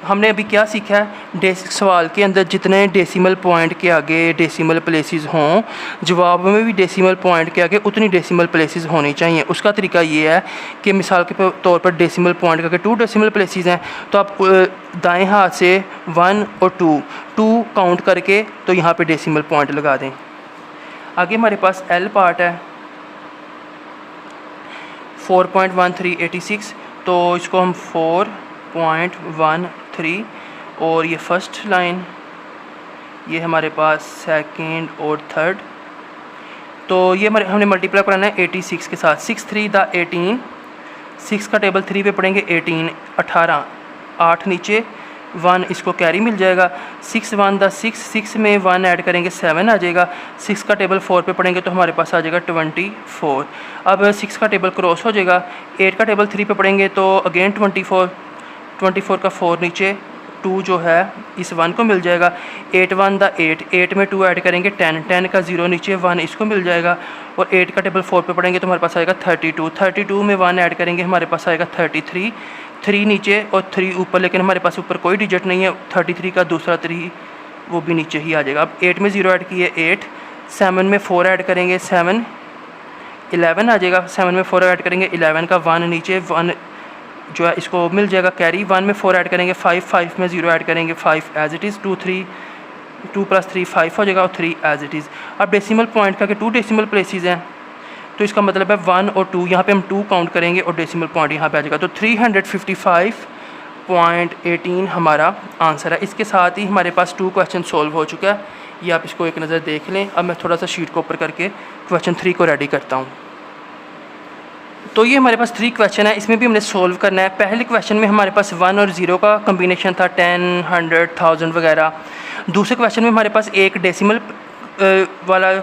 हमने अभी क्या सीखा है, सवाल के अंदर जितने डेसिमल पॉइंट के आगे डेसिमल प्लेसेस हों, जवाब में भी डेसिमल पॉइंट के आगे उतनी डेसिमल प्लेसेस होनी चाहिए। उसका तरीका ये है कि मिसाल के तौर पर डेसिमल पॉइंट के आगे 2 डेसिमल प्लेसेस हैं तो आप दाएं हाथ से 1 और 2 काउंट करके तो यहाँ पे डेसिमल पॉइंट लगा दें। आगे हमारे पास एल पार्ट है 4.1386, तो इसको हम 4.13 और ये फर्स्ट लाइन, ये हमारे पास सेकंड और थर्ड, तो ये हमने मल्टीप्लाई कराना है 86 के साथ। 6 3 द 18, 6 का टेबल 3 पे पढ़ेंगे 18, 18, 8 नीचे 1 इसको कैरी मिल जाएगा। 6 1 द 6, 6 में 1 ऐड करेंगे 7 आ जाएगा। 6 का टेबल 4 पे पढ़ेंगे तो हमारे पास आ जाएगा 24। अब 6 का टेबल क्रॉस हो जाएगा। 8 का टेबल 3 पे पढ़ेंगे तो अगेन 24 का 4 नीचे 2 जो है इस 1 को मिल जाएगा। 8 1 द 8, 8 में 2 ऐड करेंगे 10, 10 का 0 नीचे 1 इसको मिल जाएगा और 8 का टेबल 4 पे पढ़ेंगे तो हमारे पास आएगा 32, 32 में 1 ऐड करेंगे हमारे पास आएगा 33, 3 नीचे और 3 ऊपर, लेकिन हमारे पास ऊपर कोई डिजिट नहीं है। 33 का दूसरा 3 वो भी नीचे ही आ जाएगा। अब 8 में 0 ऐड किए 8, 7 में 4 ऐड करेंगे 7, 11 आ जाएगा। 7 में 4 ऐड करेंगे 11 का 1 नीचे 1 जो है इसको मिल जाएगा कैरी। 1 में 4 ऐड करेंगे 5, 5 में 0 ऐड करेंगे 5 एज इट इज़। 2 + 3 5 हो जाएगा और 3 एज इट इज़। अब डेसिमल पॉइंट का 2 डेसिमल प्लेसेस हैं तो इसका मतलब है 1 और 2, यहाँ पे हम 2 काउंट करेंगे और डेसिमल पॉइंट यहाँ पे आ जाएगा तो 355.18 हमारा आंसर है। इसके साथ ही हमारे पास 2 क्वेश्चन सॉल्व हो चुका है, ये आप इसको एक नज़र देख लें। अब मैं थोड़ा सा शीट को ऊपर करके क्वेश्चन 3 को रेडी करता हूँ। तो ये हमारे पास 3 क्वेश्चन है, इसमें भी हमने सोल्व करना है। पहले क्वेश्चन में हमारे पास 1 और 0 का कम्बिनेशन था, 10, 100, 1000 वगैरह। दूसरे क्वेश्चन में हमारे पास एक डेसिमल वाला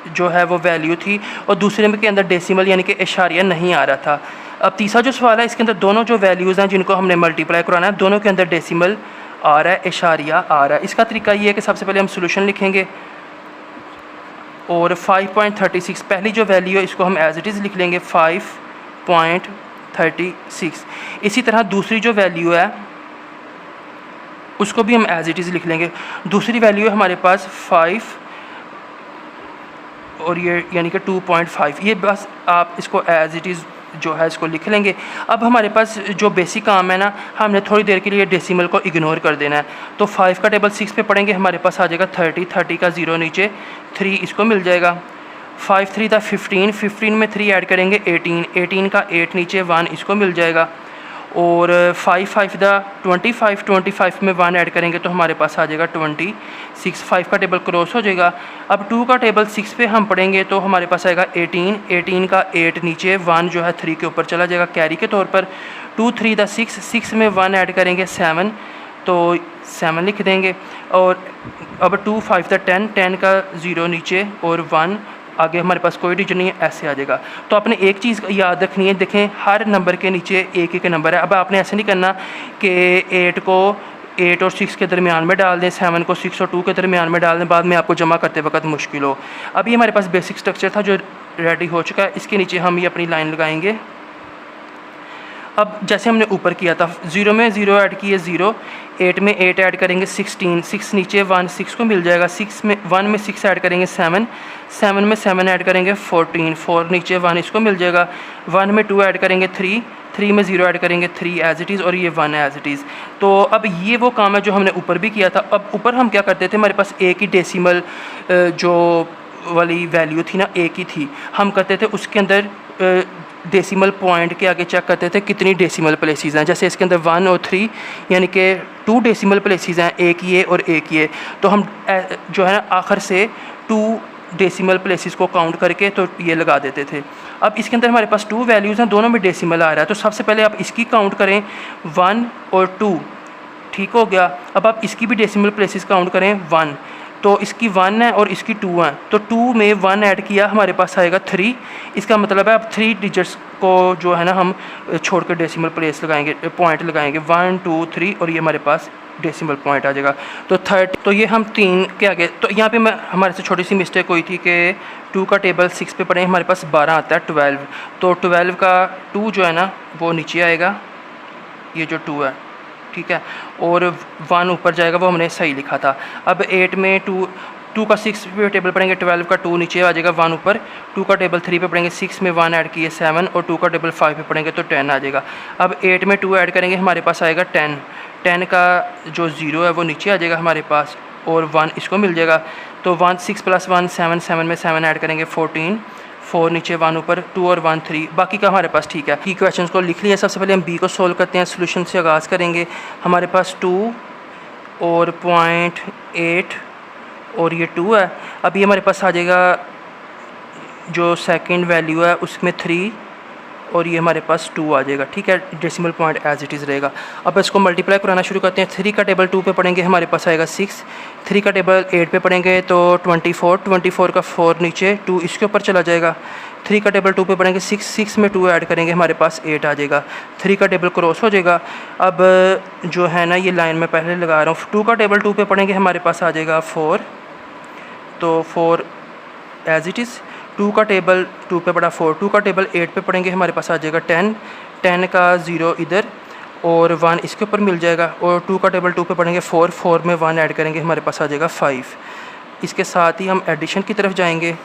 जो है वो वैल्यू थी और दूसरे में के अंदर डेसिमल यानी कि इशारिया नहीं आ रहा था। अब तीसरा जो सवाल है इसके अंदर दोनों जो वैल्यूज़ हैं जिनको हमने मल्टीप्लाई कराना है, दोनों के अंदर डेसिमल आ रहा है, इशारिया आ रहा है। इसका तरीका ये है कि सबसे पहले हम सोल्यूशन लिखेंगे और 5.36 पहली जो वैल्यू है इसको हम एज इट इज़ लिख लेंगे 5.36। इसी तरह दूसरी जो वैल्यू है उसको भी हम एज इट इज़ लिख लेंगे। दूसरी वैल्यू है हमारे पास 5 और ये यानी कि 2.5, ये बस आप इसको एज इट इज़ जो है इसको लिख लेंगे। अब हमारे पास जो बेसिक काम है ना, हमने थोड़ी देर के लिए डेसिमल को इग्नोर कर देना है। तो 5 का टेबल 6 पे पढ़ेंगे हमारे पास आ जाएगा 30, 30 का 0 नीचे 3 इसको मिल जाएगा। 5 3 था 15, 15 में 3 ऐड करेंगे 18, 18 का 8 नीचे 1 इसको मिल जाएगा। और 5 5 था 25, 25 में 1 ऐड करेंगे तो हमारे पास आ जाएगा 26। 5 का टेबल क्रॉस हो जाएगा। अब 2 का टेबल 6 पे हम पढ़ेंगे तो हमारे पास आएगा 18, 18 का 8 नीचे 1 जो है 3 के ऊपर चला जाएगा कैरी के तौर पर। 2 3 था 6, 6 में 1 ऐड करेंगे 7 तो 7 लिख देंगे। और अब 2 5 था 10, 10 का 0 नीचे और 1 आगे हमारे पास कोई डिजिट नहीं है, ऐसे आ जाएगा। तो आपने एक चीज़ याद रखनी है, देखें हर नंबर के नीचे एक एक नंबर है। अब आपने ऐसे नहीं करना कि 8 को 8 और 6 के दरमियान में डाल दें, 7 को 6 और 2 के दरमियान में डाल दें, बाद में आपको जमा करते वक्त मुश्किल हो। अभी हमारे पास बेसिक स्ट्रक्चर था जो रेडी हो चुका है, इसके नीचे हम ये अपनी लाइन लगाएंगे। अब जैसे हमने ऊपर किया था, 0 में 0 ऐड किए 0, 8 में 8 ऐड करेंगे 16, 6 नीचे 1 6 को मिल जाएगा, 6 में 1 में 6 ऐड करेंगे 7, 7 में 7 ऐड करेंगे 14, 4 नीचे 1 इसको मिल जाएगा, 1 में 2 ऐड करेंगे 3, 3 में 0 ऐड करेंगे 3 एज इट इज़, और ये 1 एज इट इज़। तो अब ये वो काम है जो हमने ऊपर भी किया था। अब ऊपर हम क्या करते थे, हमारे पास एक ही डेसिमल जो वाली वैल्यू थी ना, एक ही थी, हम करते थे उसके अंदर डेसिमल पॉइंट के आगे चेक करते थे कितनी डेसिमल प्लेसेस हैं। जैसे इसके अंदर 1 और 3 यानी कि 2 डेसिमल प्लेसेस हैं, एक ये और एक ये, तो हम जो है ना आखिर से 2 डेसिमल प्लेसेस को काउंट करके तो ये लगा देते थे। अब इसके अंदर हमारे पास 2 वैल्यूज़ हैं, दोनों में डेसिमल आ रहा है, तो सबसे पहले आप इसकी काउंट करें 1 और 2, ठीक हो गया। अब आप इसकी भी डेसिमल प्लेसेस काउंट करें 1, तो इसकी 1 है और इसकी 2 है, तो 2 में 1 ऐड किया हमारे पास आएगा 3। इसका मतलब है अब 3 डिजिट्स को जो है ना हम छोड़ कर डेसिमल प्लेस लगाएंगे, पॉइंट लगाएंगे 1 2 3, और ये हमारे पास डेसिमल पॉइंट आ जाएगा। तो 30, तो ये हम 3 के आगे, तो यहाँ पे मैं हमारे से छोटी सी मिस्टेक हुई थी कि 2 का टेबल 6 पे पढ़े, हमारे पास 12 आता है 12, तो 12 का 2 जो है ना वो नीचे आएगा, ये जो 2 है, ठीक है, और 1 ऊपर जाएगा, वो हमने सही लिखा था। अब 8 में 2 का 6 पे टेबल पढ़ेंगे, 12 का 2 नीचे आ जाएगा, 1 ऊपर, 2 का टेबल 3 पे पढ़ेंगे, 6 में 1 ऐड किए 7, और 2 का टेबल 5 पे पढ़ेंगे तो 10 आ जाएगा। अब 8 में 2 ऐड करेंगे, हमारे पास आएगा 10, 10 का जो 0 है वो नीचे आ जाएगा हमारे पास, और 1 इसको मिल जाएगा। तो 1 6 + 1 7, 7 में 7 ऐड करेंगे 14, 4 नीचे 1 ऊपर, 2 और 1 3, बाकी का हमारे पास ठीक है। की क्वेश्चंस को लिख लिया। सबसे पहले हम बी को सोल्व करते हैं, सोल्यूशन से आगाज़ करेंगे। हमारे पास 2 और 0.8 और ये 2 है। अब ये हमारे पास आ जाएगा जो सेकंड वैल्यू है उसमें 3, और ये हमारे पास 2 आ जाएगा, ठीक है, decimal point as it is रहेगा। अब इसको मल्टीप्लाई कराना शुरू करते हैं। 3 का टेबल 2 पे पढ़ेंगे, हमारे पास आएगा 6, 3 का टेबल 8 पे पढ़ेंगे तो 24, 24 का 4 नीचे, 2 इसके ऊपर चला जाएगा। 3 का टेबल 2 पे पढ़ेंगे 6, 6 में 2 ऐड करेंगे, हमारे पास 8 आ जाएगा। 3 का टेबल क्रॉस हो जाएगा। अब जो है ना ये लाइन में पहले लगा रहा हूँ, 2 का टेबल 2 पे पढ़ेंगे, हमारे पास आ जाएगा 4, तो 4 एज इट इज़। 2 का टेबल 2 पे पढ़ा 4, 2 का टेबल 8 पे पढ़ेंगे, हमारे पास आ जाएगा 10, 10 का 0 इधर, और 1 इसके ऊपर मिल जाएगा। और 2 का टेबल 2 पे पढ़ेंगे 4, 4 में 1 ऐड करेंगे, हमारे पास आ जाएगा 5। इसके साथ ही हम एडिशन की तरफ जाएंगे।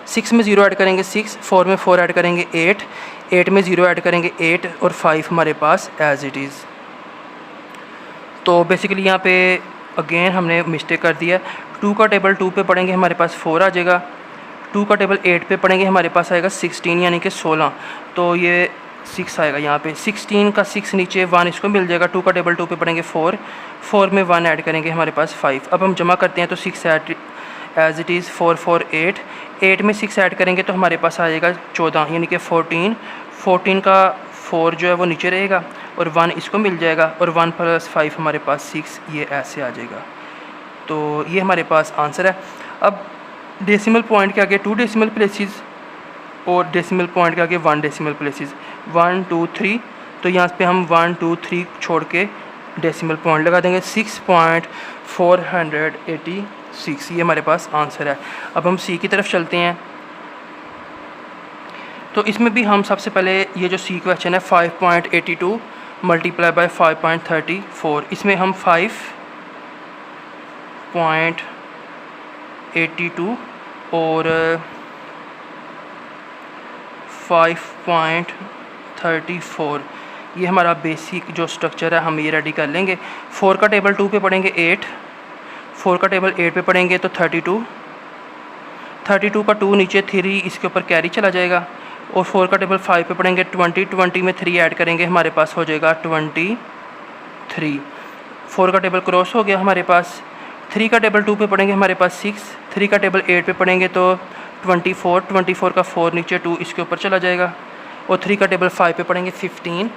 6 में 0 ऐड करेंगे 6, 4 में 4 ऐड करेंगे 8, 8 में 0 ऐड करेंगे 8, और 5 हमारे पास एज इट इज़। तो बेसिकली यहाँ पे अगेन हमने मिस्टेक कर दिया। 2 का टेबल 2 पे पढ़ेंगे, हमारे पास 4 आ जाएगा। 2 का टेबल 8 पे पढ़ेंगे, हमारे पास आएगा 16 यानी कि 16, तो ये 6 आएगा यहाँ पे। 16 का 6 नीचे 1 इसको मिल जाएगा। 2 का टेबल 2 पे पढ़ेंगे 4, 4 में 1 ऐड करेंगे, हमारे पास 5। अब हम जमा करते हैं तो 6 एज इट इज़, 4 4 8, 8 में 6 ऐड करेंगे तो हमारे पास आ जाएगा 14 यानी कि 14, 14 का 4 जो है वो नीचे रहेगा, और 1 इसको मिल जाएगा, और 1 + 5 हमारे पास 6, ये ऐसे आ जाएगा। तो ये हमारे पास आंसर है। अब डेसिमल पॉइंट के आगे 2 डेसिमल प्लेसेस, और डेसिमल पॉइंट के आगे 1 डेसिमल प्लेसेस, 1 2 3, तो यहाँ पे हम 1 2 3 छोड़ के डेसिमल पॉइंट लगा देंगे, 6.486, ये हमारे पास आंसर है। अब हम सी की तरफ चलते हैं। तो इसमें भी हम सबसे पहले ये जो सी क्वेश्चन है 5.82 मल्टीप्लाई बाय 5.34, इसमें हम 5.82 और 5.34 ये हमारा बेसिक जो स्ट्रक्चर है हम ये रेडी कर लेंगे। 4 का टेबल 2 पे पढ़ेंगे 8, 4 का टेबल 8 पे पढ़ेंगे तो 32, 32 का 2 नीचे 3 इसके ऊपर कैरी चला जाएगा, और 4 का टेबल 5 पे पढ़ेंगे 20, 20 में 3 ऐड करेंगे, हमारे पास हो जाएगा 23। 4 का टेबल क्रॉस हो गया हमारे पास। 3 का टेबल 2 पे पढ़ेंगे, हमारे पास 6, 3 का टेबल 8 पे पढ़ेंगे तो 24, 24 का 4 नीचे 2 इसके ऊपर चला जाएगा, और 3 का टेबल 5 पे पढ़ेंगे 15,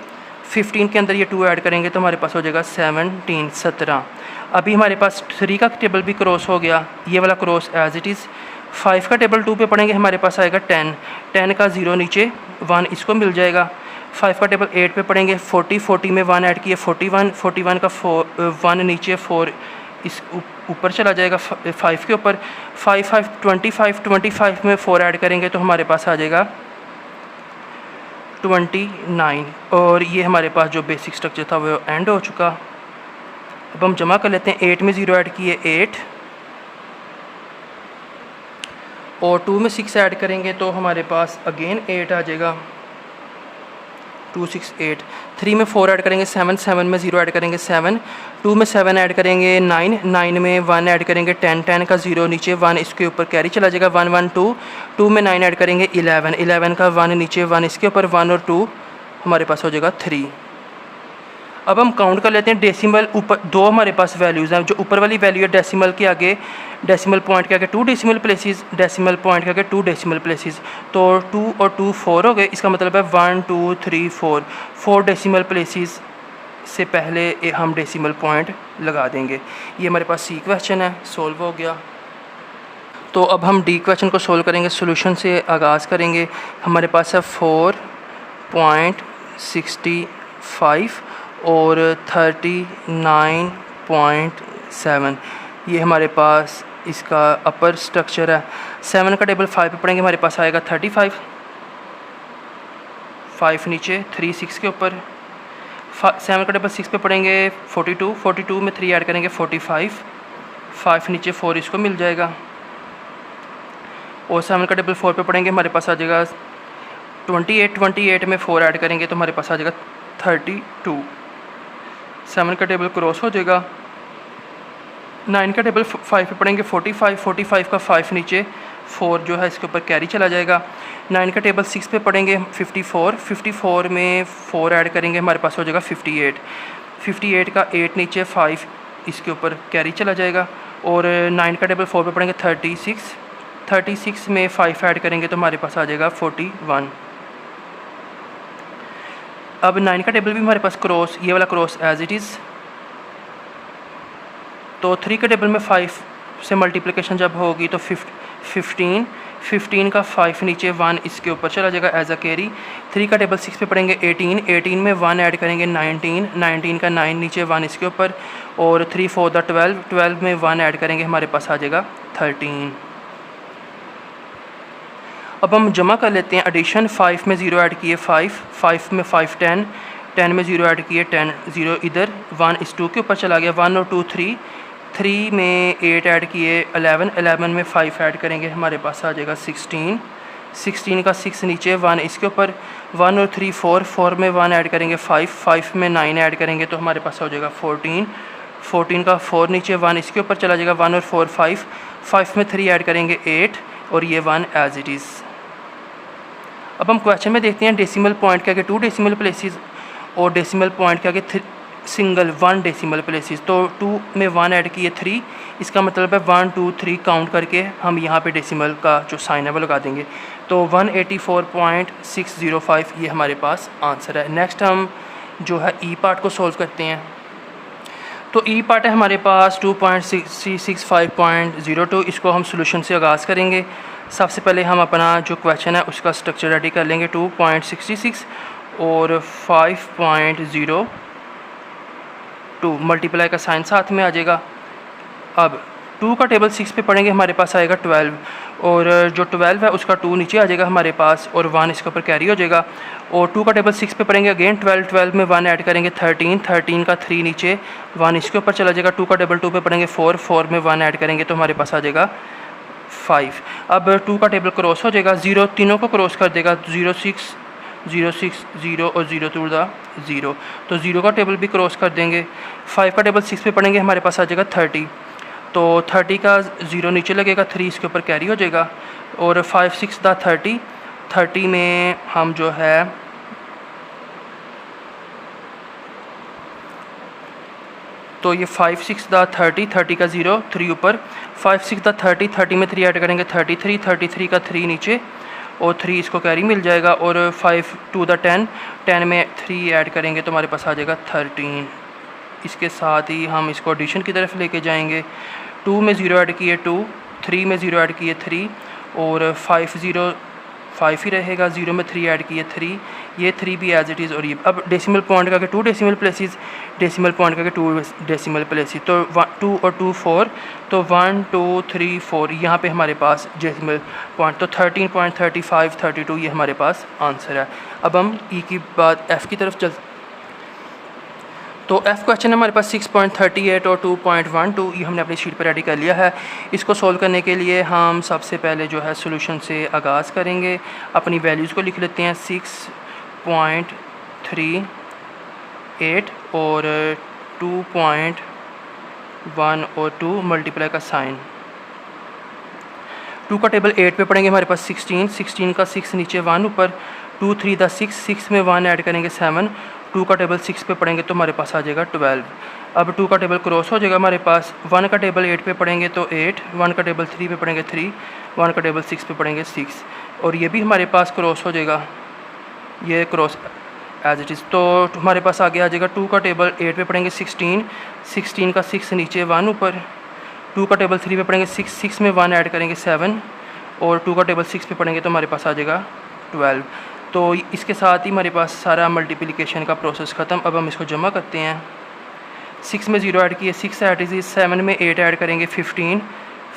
15 के अंदर ये 2 ऐड करेंगे तो हमारे पास हो जाएगा 17, 17। अभी हमारे पास 3 का टेबल भी क्रॉस हो गया, ये वाला क्रॉस एज इट इज़। 5 का टेबल 2 पे पढ़ेंगे, हमारे पास आएगा 10, 10 का 0 नीचे 1 इसको मिल जाएगा। 5 का टेबल 8 पे पढ़ेंगे 40, 40 में 1 ऐड किए 41, 41 का 1 नीचे 4 इस ऊपर चला जाएगा 5 के ऊपर। 5 5 25, 25 में 4 ऐड करेंगे तो हमारे पास आ जाएगा 29 और ये हमारे पास जो बेसिक स्ट्रक्चर था वो एंड हो चुका। अब हम जमा कर लेते हैं। 8 में 0 ऐड किए 8 और 2 में 6 ऐड करेंगे तो हमारे पास अगेन 8 आ जाएगा। 2 6 8। 3 में 4 ऐड करेंगे 7 7 में 0 ऐड करेंगे 7 2 में 7 ऐड करेंगे 9 9 में 1 ऐड करेंगे 10 10 का 0 नीचे 1 इसके ऊपर कैरी चला जाएगा 1 1 2 2 में 9 ऐड करेंगे 11 11 का 1 नीचे 1 इसके ऊपर 1 और 2 हमारे पास हो जाएगा 3। अब हम काउंट कर लेते हैं डेसिमल ऊपर दो हमारे पास वैल्यूज़ हैं। जो ऊपर वाली वैल्यू है डेसिमल के आगे, डेसिमल पॉइंट के आगे 2 डेसिमल प्लेसेस, डेसिमल पॉइंट के आगे 2 डेसिमल प्लेसेस, तो 2 और 2 4 हो गए। इसका मतलब है 1 2 3 4 डेसिमल प्लेसेस से पहले हम डेसिमल पॉइंट लगा देंगे। ये हमारे पास सी क्वेश्चन है, सोल्व हो गया। तो अब हम डी क्वेश्चन को सोल्व करेंगे, सोल्यूशन से आगाज़ करेंगे। हमारे पास है 4.65 और 39.7। ये हमारे पास इसका अपर स्ट्रक्चर है। 7 का टेबल 5 पे पढ़ेंगे, हमारे पास आएगा 35, 5 नीचे 3 6 के ऊपर। 7 का टेबल 6 पे पढ़ेंगे 42, 42 में 3 ऐड करेंगे 45, 5 नीचे 4 इसको मिल जाएगा। और 7 का टेबल 4 पे पढ़ेंगे, हमारे पास आ जाएगा 28, 28 में 4 ऐड करेंगे तो हमारे पास आ जाएगा 32। 7 का टेबल क्रॉस हो जाएगा। 9 का टेबल 5 पे पढ़ेंगे 45, 45 का 5 नीचे 4 जो है इसके ऊपर कैरी चला जाएगा। 9 का टेबल 6 पे पढ़ेंगे 54, 54 में 4 ऐड करेंगे, हमारे पास हो जाएगा 58, 58 का 8 नीचे 5 इसके ऊपर कैरी चला जाएगा। और 9 का टेबल 4 पे पढ़ेंगे 36, 36 में 5 ऐड करेंगे तो हमारे पास आ जाएगा 41। अब 9 का टेबल भी हमारे पास क्रॉस, ये वाला क्रॉस एज इट इज़। तो 3 के टेबल में 5 से मल्टीप्लिकेशन जब होगी तो 15, 15 का 5 नीचे 1 इसके ऊपर चला जाएगा एज अ कैरी। 3 का टेबल 6 पे पढ़ेंगे 18, 18 में 1 ऐड करेंगे 19, 19 का 9 नीचे 1 इसके ऊपर। और 3 4 द 12, 12 में 1 ऐड करेंगे, हमारे पास आ जाएगा 13। अब हम जमा कर लेते हैं एडिशन। 5 में 0 ऐड किए 5, 5 में 5 10, 10 में 0 ऐड किए 10, 0 इधर 1 इस 2 के ऊपर चला गया। 1 और 2 3, 3 में 8 ऐड किए 11, 11 में 5 ऐड करेंगे, हमारे पास आ जाएगा 16, 16 का 6 नीचे 1 इसके ऊपर। 1 और 3 4, 4 में 1 ऐड करेंगे 5, 5 में 9 ऐड करेंगे तो हमारे पास हो जाएगा 14, 14 का 4 नीचे 1 इसके ऊपर चला जाएगा। 1 और 4 5, 5 में 3 ऐड करेंगे 8 और ये 1 एज इट इज़। अब हम क्वेश्चन में देखते हैं डेसिमल पॉइंट के आगे 2 डेसिमल प्लेसेस और डेसिमल पॉइंट के आगे सिंगल 1 डेसिमल प्लेसेस। तो 2 में 1 ऐड किए 3, इसका मतलब है 1 2 3 काउंट करके हम यहाँ पे डेसिमल का जो साइन है वो लगा देंगे। तो 184.605 ये हमारे पास आंसर है। नेक्स्ट हम जो है ई पार्ट को सॉल्व करते हैं। तो ई पार्ट है हमारे पास 2.65.02। इसको हम सोल्यूशन से आगाज़ करेंगे। सबसे पहले हम अपना जो क्वेश्चन है उसका स्ट्रक्चर रेडी कर लेंगे। 2.66 और 5.02 मल्टीप्लाई का साइन साथ में आ जाएगा। अब 2 का टेबल 6 पे पढ़ेंगे, हमारे पास आएगा 12 और जो 12 है उसका 2 नीचे आ जाएगा हमारे पास और 1 इसके ऊपर कैरी हो जाएगा। और 2 का टेबल 6 पे पढ़ेंगे अगेन 12, 12 में 1 ऐड करेंगे 13, 13 का 3 नीचे 1 इसके ऊपर चला जाएगा। 2 का टेबल 2 पे पढ़ेंगे 4, 4 में 1 ऐड करेंगे तो हमारे पास आ जाएगा 5। अब 2 का टेबल क्रॉस हो जाएगा, 0 तीनों को क्रॉस कर देगा, 0 6 0 6 0 और 0 टू द 0, तो 0 का टेबल भी क्रॉस कर देंगे। 5 का टेबल 6 पे पढ़ेंगे, हमारे पास आ जाएगा 30, तो 30 का 0 नीचे लगेगा, 3 इसके ऊपर कैरी हो जाएगा। और 5 6 द 30, 30 में हम जो है तो ये 5 6 द 30, 30 का 0 3 ऊपर, 5 6 द 30, 30 में 3 ऐड करेंगे 33, 33 का 3 नीचे और 3 इसको कैरी मिल जाएगा। और 5 2 द 10, 10 में 3 ऐड करेंगे तो हमारे पास आ जाएगा 13। इसके साथ ही हम इसको एडिशन की तरफ लेके जाएंगे। 2 में 0 ऐड किए 2, 3 में 0 ऐड किए 3 और 5 0 5 ही रहेगा, 0 में 3 ऐड किए 3, ये 3 भी एज इट इज़। और ये अब डेसिमल पॉइंट का 2 डेसिमल प्लेसेस, डेसिमल पॉइंट का 2 डेसिमल प्लेसेस, तो 2 और 2 4, तो 1 2 3 4 यहाँ पे हमारे पास डेसिमल पॉइंट, तो 13.35 32 ये हमारे पास आंसर है। अब हम ई की बात एफ़ की तरफ चल, तो एफ़ क्वेश्चन है हमारे पास 6.38 और 2.12, ये हमने अपनी शीट पर रेडी कर लिया है। इसको सॉल्व करने के लिए हम सबसे पहले जो है सॉल्यूशन से आगाज़ करेंगे। अपनी वैल्यूज़ को लिख लेते हैं, 6.38 और 2.1 और 2 मल्टीप्लाई का साइन। 2 का टेबल 8 पे पढ़ेंगे हमारे पास 16, 16 का 6 नीचे 1 ऊपर, 2 3 द 6, 6 में 1 ऐड करेंगे 7, 2 का टेबल 6 पे पढ़ेंगे तो हमारे पास आ जाएगा 12। अब 2 का टेबल क्रॉस हो जाएगा हमारे पास, 1 का टेबल 8 पे पढ़ेंगे तो 8, 1 का टेबल 3 पे पढ़ेंगे 3, 1 का टेबल 6 पे पढ़ेंगे 6, और ये भी हमारे पास क्रॉस हो जाएगा, ये क्रॉस एज इट इज़। तो हमारे पास आगे आ जाएगा 2 का टेबल 8 पे पढ़ेंगे 16, 16 का 6 नीचे 1 ऊपर, 2 का टेबल 3 पे पढ़ेंगे 6, 6 में 1 ऐड करेंगे 7, और 2 का टेबल 6 पे पढ़ेंगे तो हमारे पास आ जाएगा 12। तो इसके साथ ही हमारे पास सारा मल्टीप्लिकेशन का प्रोसेस ख़त्म। अब हम इसको जमा करते हैं। 6 में 0 ऐड किए 6 ऐड इज, 7 में 8 ऐड करेंगे 15,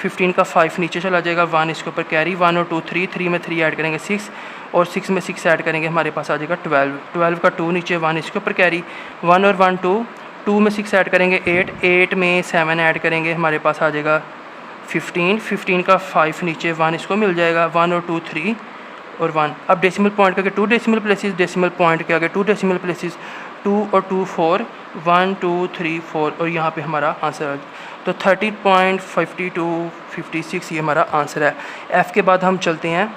15 का 5 नीचे चला जाएगा, 1 इसके ऊपर कैरी, 1 और 2 3, 3 में 3 ऐड करेंगे 6, और 6 में 6 ऐड करेंगे हमारे पास आ जाएगा 12, 12 का 2 नीचे, 1 इसके ऊपर कैरी, 1 और 1 2, 2 में 6 ऐड करेंगे 8, 8 में 7 ऐड करेंगे हमारे पास आ जाएगा 15, 15 का 5 नीचे, 1 इसको मिल जाएगा, 1 और 2 3 और 1। अब डेसिमल पॉइंट के आगे 2 डेसिमल प्लेसेस, डेसिमल पॉइंट के आगे 2 डेसिमल प्लेसेस, 2 और 2 4, 1 2 3 4, और यहाँ पे हमारा आंसर है। तो 30.52 56 ये हमारा आंसर है। एफ़ के बाद हम चलते हैं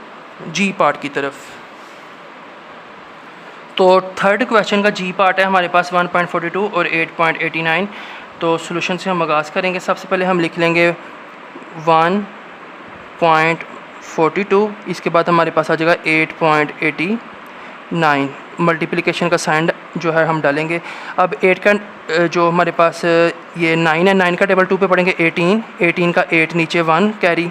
जी पार्ट की तरफ। तो थर्ड क्वेश्चन का जी पार्ट है हमारे पास 1.42 और 8.89। तो सॉल्यूशन से हम आगाज़ करेंगे। सबसे पहले हम लिख लेंगे 1.42, इसके बाद हमारे पास आ जाएगा 8.89, मल्टीप्लिकेशन का साइन जो है हम डालेंगे। अब 8 का जो हमारे पास ये 9 है, 9 का टेबल 2 पे पढ़ेंगे 18, 18 का 8 नीचे 1 कैरी,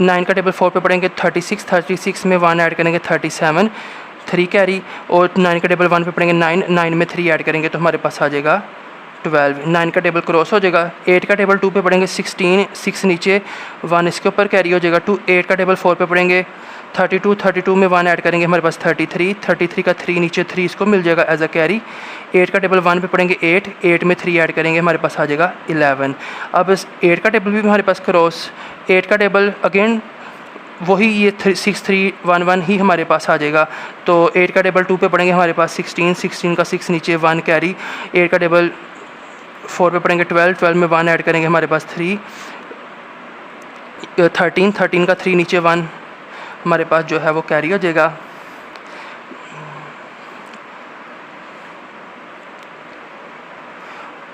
9 का टेबल 4 पे पढ़ेंगे 36, 36 में 1 ऐड करेंगे 37, 3 कैरी, और 9 का टेबल 1 पे पढ़ेंगे 9, 9 में 3 ऐड करेंगे तो हमारे पास आ जाएगा 12, 9 का टेबल क्रॉस हो जाएगा। 8 का टेबल 2 पे पढ़ेंगे 16, 6 नीचे 1 इसके ऊपर कैरी हो जाएगा 2, 8 का टेबल 4 पे पढ़ेंगे 32, 32 में 1 ऐड करेंगे हमारे पास 33, 33 का 3 नीचे 3 इसको मिल जाएगा एज अ कैरी। 8 का टेबल 1 पे पढ़ेंगे 8, 8 में 3 ऐड करेंगे हमारे पास आ जाएगा 11। अब 8 का टेबल भी हमारे पास क्रॉस, 8 का टेबल अगेन वही ये 6 3 1 1 ही हमारे पास आ जाएगा। तो 8 का टेबल 2 पे पढ़ेंगे हमारे पास 16, 16 का 6 नीचे 1 कैरी, 8 का टेबल 4 पे पढ़ेंगे 12, 12 में 1 ऐड करेंगे हमारे पास 3, 13, 13 का 3 नीचे 1 हमारे पास जो है वो कैरी हो जाएगा।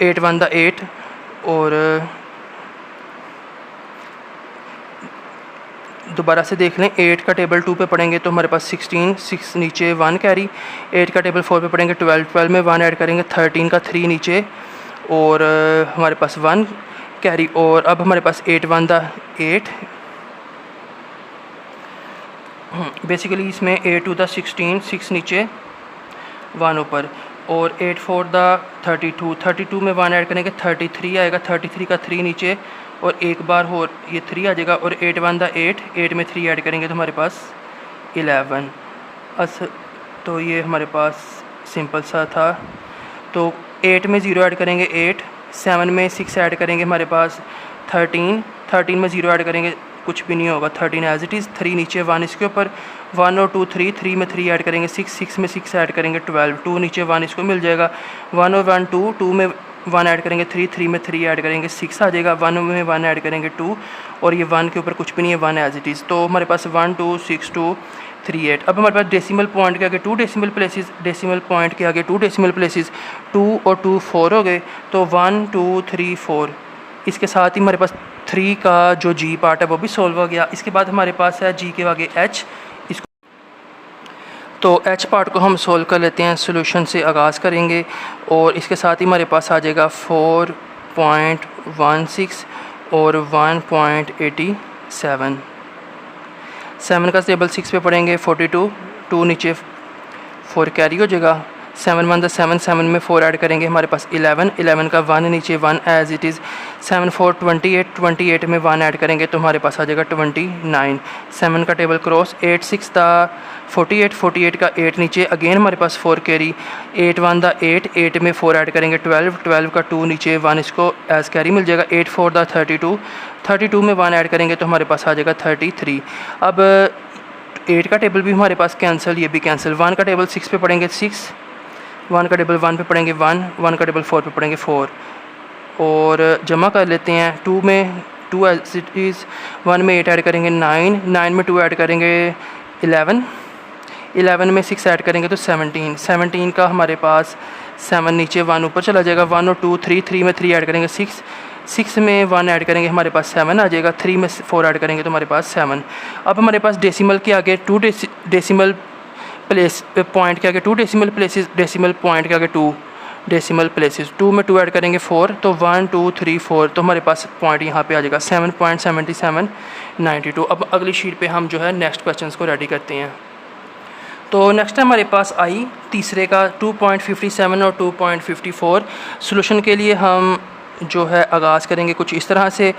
8 1 द 8, और दोबारा से देख लें। 8 का टेबल 2 पे पढ़ेंगे तो हमारे पास 16, 6 नीचे 1 कैरी, 8 का टेबल 4 पे पढ़ेंगे 12, 12 में 1 ऐड करेंगे 13 का 3 नीचे, और हमारे पास 1 कैरी, और अब हमारे पास 8 1 द 8, बेसिकली इसमें 8 2 द 16, 6 नीचे 1 ऊपर, और 8 4 द 32, 32 में 1 ऐड करेंगे 33 आएगा, 33 का 3 नीचे, और एक बार हो ये 3 आ जाएगा, और 8 1 द 8, 8 में 3 ऐड करेंगे तो हमारे पास 11। तो ये हमारे पास सिंपल सा था। तो 8 में 0 ऐड करेंगे 8, 7 में 6 ऐड करेंगे हमारे पास 13, 13 में 0 ऐड करेंगे कुछ भी नहीं होगा, 13 एज इट इज़, 3 नीचे 1 इसके ऊपर, 1 और 2 3, 3 में 3 ऐड करेंगे 6, 6 में 6 ऐड करेंगे 12, 2 नीचे 1 इसको मिल जाएगा, 1 और 1 2, 2 में 1 ऐड करेंगे 3, 3 में 3 ऐड करेंगे 6 आ जाएगा, 1 में 1 ऐड करेंगे 2, और ये 1 के ऊपर कुछ भी नहीं है, 1 एज इट इज़। तो हमारे पास 1 2 6 2 3 8। अब हमारे पास डेसिमल पॉइंट के आगे 2 डेसिमल प्लेसेस, डेसिमल पॉइंट के आगे 2 डेसिमल प्लेसेस, 2 और 2 4 हो गए, तो 1 2 3 4। इसके साथ ही हमारे पास 3 का जो जी पार्ट है वो भी सॉल्व हो गया। इसके बाद हमारे पास है जी के आगे एच, इसको तो एच पार्ट को हम सॉल्व कर लेते हैं, सॉल्यूशन से आगाज़ करेंगे, और इसके साथ ही हमारे पास आ जाएगा 4.16 और 1.87। 7 का टेबल 6 पे पढ़ेंगे 42, 2 नीचे 4 कैरी हो जाएगा। 7 1 द 7, 7 में 4 ऐड करेंगे हमारे पास 11, 11 का 1 नीचे 1 एज इट इज़। 7 4 28, 28 में 1 ऐड करेंगे तो हमारे पास आ जाएगा 29। 7 का टेबल क्रॉस। 8 6 द 48, 48 का 8 नीचे अगेन हमारे पास 4 कैरी। 8 1 द 8, 8 में 4 ऐड करेंगे 12, 12 का 2 नीचे 1 इसको एज कैरी मिल जाएगा। 8 4 द 32, 32 में 1 ऐड करेंगे तो हमारे पास आ जाएगा 33। अब 8 का टेबल भी हमारे पास कैंसिल, ये भी कैंसिल। 1 का टेबल 6 पे पढ़ेंगे 6, 1 का टेबल 1 पे पढ़ेंगे 1, 1 का टेबल 4 पे पढ़ेंगे 4 और जमा कर लेते हैं। 2 में 2 एज इट इज़, 1 में 8 ऐड करेंगे 9, 9 में 2 ऐड करेंगे 11, 11 में 6 ऐड करेंगे तो 17, 17 का हमारे पास 7 नीचे 1 ऊपर चला जाएगा। 1 और 2 3, 3 में 3 ऐड करेंगे 6, 6 में 1 ऐड करेंगे हमारे पास 7 आ जाएगा। 3 में 4 ऐड करेंगे तो हमारे पास 7। अब हमारे पास डेसिमल के आगे 2 डेसिमल प्लेस पॉइंट के आगे 2 डेसिमल प्लेसेस, डेसिमल पॉइंट के आगे 2 डेसिमल प्लेसेस। 2 में 2 ऐड करेंगे 4 तो 1 2 3 4 तो हमारे पास पॉइंट यहाँ पे आ जाएगा 7.7792। अब अगली शीट पे हम जो है नेक्स्ट क्वेश्चंस को रेडी करते हैं। तो नेक्स्ट है हमारे पास आई तीसरे का 2.57 और 2.54। सोल्यूशन के लिए हम जो है आगाज़ करेंगे कुछ इस तरह से।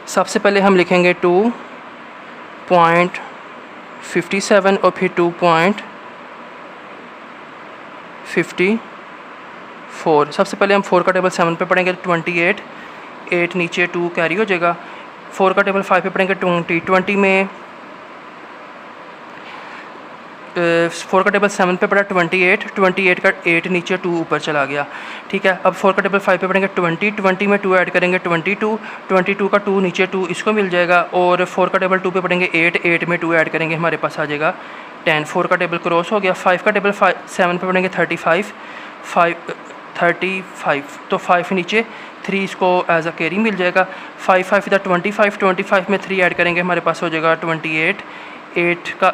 सबसे पहले हम लिखेंगे 2.57 और फिर 2.54। सबसे पहले हम 4 का टेबल 7 पे पढ़ेंगे 28, 8 नीचे 2 कैरी हो जाएगा। 4 का टेबल 5 पे पढ़ेंगे 20, 20 में 4 का टेबल 7 पे पड़ा 28, 28 का 8 नीचे 2 ऊपर चला गया। ठीक है, अब 4 का टेबल 5 पे पढ़ेंगे 20, 20 में 2 ऐड करेंगे 22, 22 का 2 नीचे 2 इसको मिल जाएगा। और 4 का टेबल 2 पे पढ़ेंगे 8, 8 में 2 ऐड करेंगे हमारे पास आ जाएगा 10। 4 का टेबल क्रॉस हो गया। 5 का टेबल 7 पे पढ़ेंगे 35, 35 तो 5 नीचे 3 इसको एज अ कैरी मिल जाएगा। 5 5 इधर 25, 25 में 3 ऐड करेंगे हमारे पास हो जाएगा 28, 8 का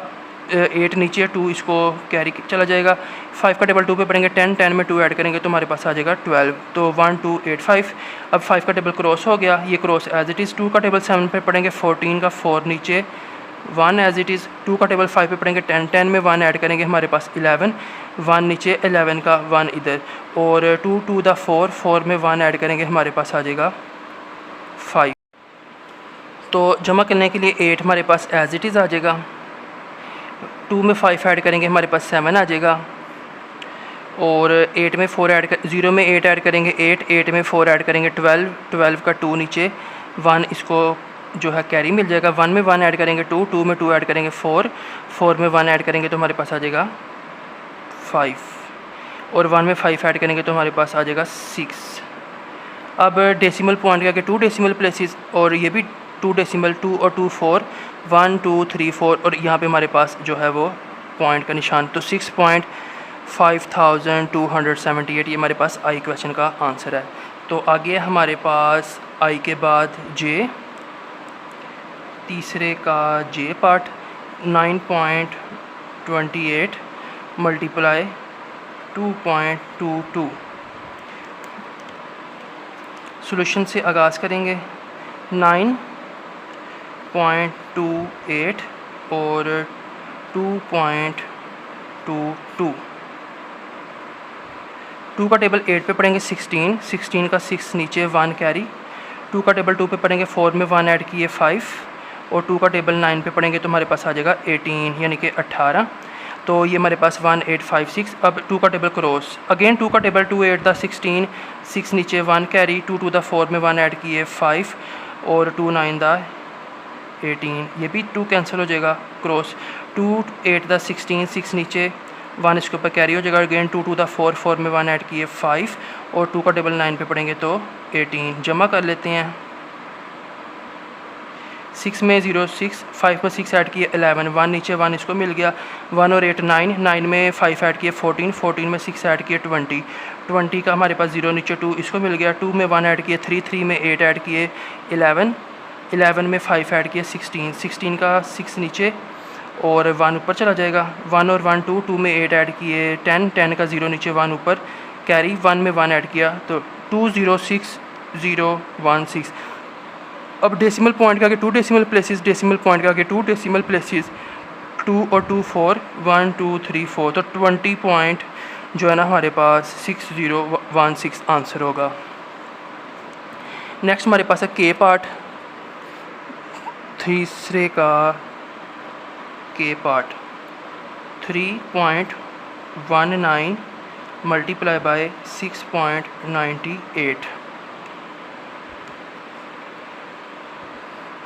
8 नीचे 2 इसको कैरी चला जाएगा। 5 का टेबल 2 पे पढ़ेंगे 10, 10 में 2 ऐड करेंगे तो हमारे पास आ जाएगा 12 तो 1 2 8 5। अब 5 का टेबल क्रॉस हो गया, ये क्रॉस एज इट इज़। 2 का टेबल 7 पे पढ़ेंगे 14 का 4 नीचे 1 एज इट इज़। 2 का टेबल 5 पे पढ़ेंगे 10, 10 में 1 ऐड करेंगे हमारे पास 11, 1 नीचे 11 का 1 इधर। और 2 2 द 4, 4 में 1 ऐड करेंगे हमारे पास आ जाएगा 5। तो जमा करने के लिए 8 हमारे पास एज इट इज़ आ जाएगा। 2 में 5 ऐड करेंगे हमारे पास 7 आ जाएगा। और 8 में 4 ऐड 0 में 8 ऐड करेंगे 8, 8 में 4 ऐड करेंगे 12, 12 का 2 नीचे 1 इसको जो है कैरी मिल जाएगा। 1 में 1 ऐड करेंगे 2, 2 में 2 ऐड करेंगे 4, 4 में 1 ऐड करेंगे तो हमारे पास आ जाएगा 5। और 1 में 5 ऐड करेंगे तो हमारे पास आ जाएगा 6। अब डेसिमल पॉइंट के आगे 2 डेसिमल प्लेसेस और ये भी 2 डेसिमल 2 और 2 4, 1 2 3 4 और यहाँ पे हमारे पास जो है वो पॉइंट का निशान। तो 6.5278 ये हमारे पास आई क्वेश्चन का आंसर है। तो आगे हमारे पास आई के बाद जे, तीसरे का जे पार्ट 9.28 मल्टीप्लाई 2.22। सॉल्यूशन से आगाज़ करेंगे। 9.28 और 2.22। 2 का टेबल 8 पे पढ़ेंगे 16, 16 का 6 नीचे 1 कैरी। 2 का टेबल 2 पे पढ़ेंगे 4 में 1 ऐड किए 5। और 2 का टेबल 9 पे पढ़ेंगे तो हमारे पास आ जाएगा 18 यानी कि 18। तो ये हमारे पास 1856। अब 2 का टेबल क्रॉस अगेन। 2 का टेबल 2 8 द 16, 6 नीचे 1 कैरी। 2 2 द 4 में 1 ऐड किए 5 और 2 9 द 18, ये भी 2 कैंसिल हो जाएगा क्रॉस। 2 8 द 16, 6 नीचे 1 इसके ऊपर कैरी हो जाएगा। अगेन 2 2 द 4, 4 में 1 ऐड किए 5 और 2 का टेबल 9 पे पढ़ेंगे तो 18। जमा कर लेते हैं। 6 में 0 6, 5 में 6 ऐड किए 11, 1 नीचे 1 इसको मिल गया। 1 और 8 9, 9 में 5 ऐड किए 14, 14 में 6 ऐड किए 20, 20 का हमारे पास 0 नीचे 2 इसको मिल गया। 2 में 1 ऐड किए 3, 3 में 8 ऐड किए 11, 11 में 5 ऐड किए 16, 16 का 6 नीचे और 1 ऊपर चला जाएगा। 1 और 1 2, 2 में 8 ऐड किए 10, 10 का 0 नीचे 1 ऊपर कैरी। 1 में 1 ऐड किया तो 2 0 6 0 1 6। अब डेसिमल पॉइंट के आगे 2 डेसिमल प्लेसेस, डेसिमल पॉइंट के आगे 2 डेसिमल प्लेसेस, 2 और 2 4, 1 2 3 4, तो 20 पॉइंट जो है ना हमारे पास 6016 आंसर होगा। नेक्स्ट हमारे पास है के पार्ट, तीसरे का के पार्ट 3.19 मल्टीप्लाई बाय 6.98।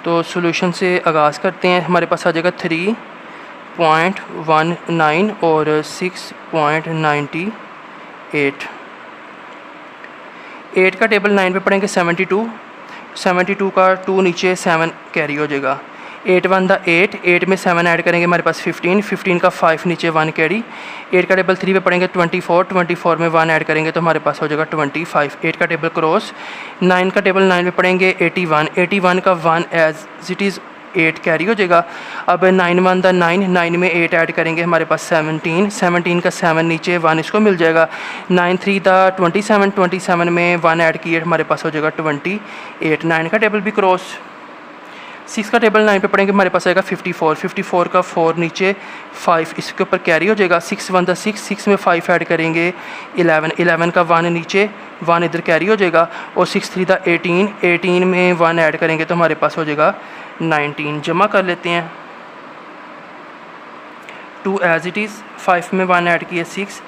तो सॉल्यूशन से आगाज़ करते हैं। हमारे पास आ जाएगा 3.19 और 6.98। 8 का टेबल 9 पे पढ़ेंगे 72, 72 का 2 नीचे 7 कैरी हो जाएगा। 8 1 दा 8, 8 में 7 ऐड करेंगे हमारे पास 15, 15 का 5 नीचे 1 कैरी। 8 का टेबल 3 पे पढ़ेंगे 24, 24 में 1 ऐड करेंगे तो हमारे पास हो जाएगा 25। 8 का टेबल क्रॉस। 9 का टेबल 9 पे पढ़ेंगे 81, 81 का 1 एज इट इज़ 8 कैरी हो जाएगा। अब 9 1 दा 9, 9 में 8 ऐड करेंगे हमारे पास 17, 17 का 7 नीचे 1 इसको मिल जाएगा। 9 3 दा 27, 27 में 1 ऐड किए हमारे पास हो जाएगा 28। 9 का टेबल भी क्रॉस। 6 का टेबल 9 पे पढ़ेंगे हमारे पास आएगा 54, 54 का 4 नीचे 5 इसके ऊपर कैरी हो जाएगा। 6 1 दा 6, 6 में 5 ऐड करेंगे 11, 11 का 1 नीचे 1 इधर कैरी हो जाएगा। और 6 3 दा 18, 18 में 1 ऐड करेंगे तो हमारे पास हो जाएगा 19। जमा कर लेते हैं। 2 एज इट इज़, 5 में 1 ऐड किए 6,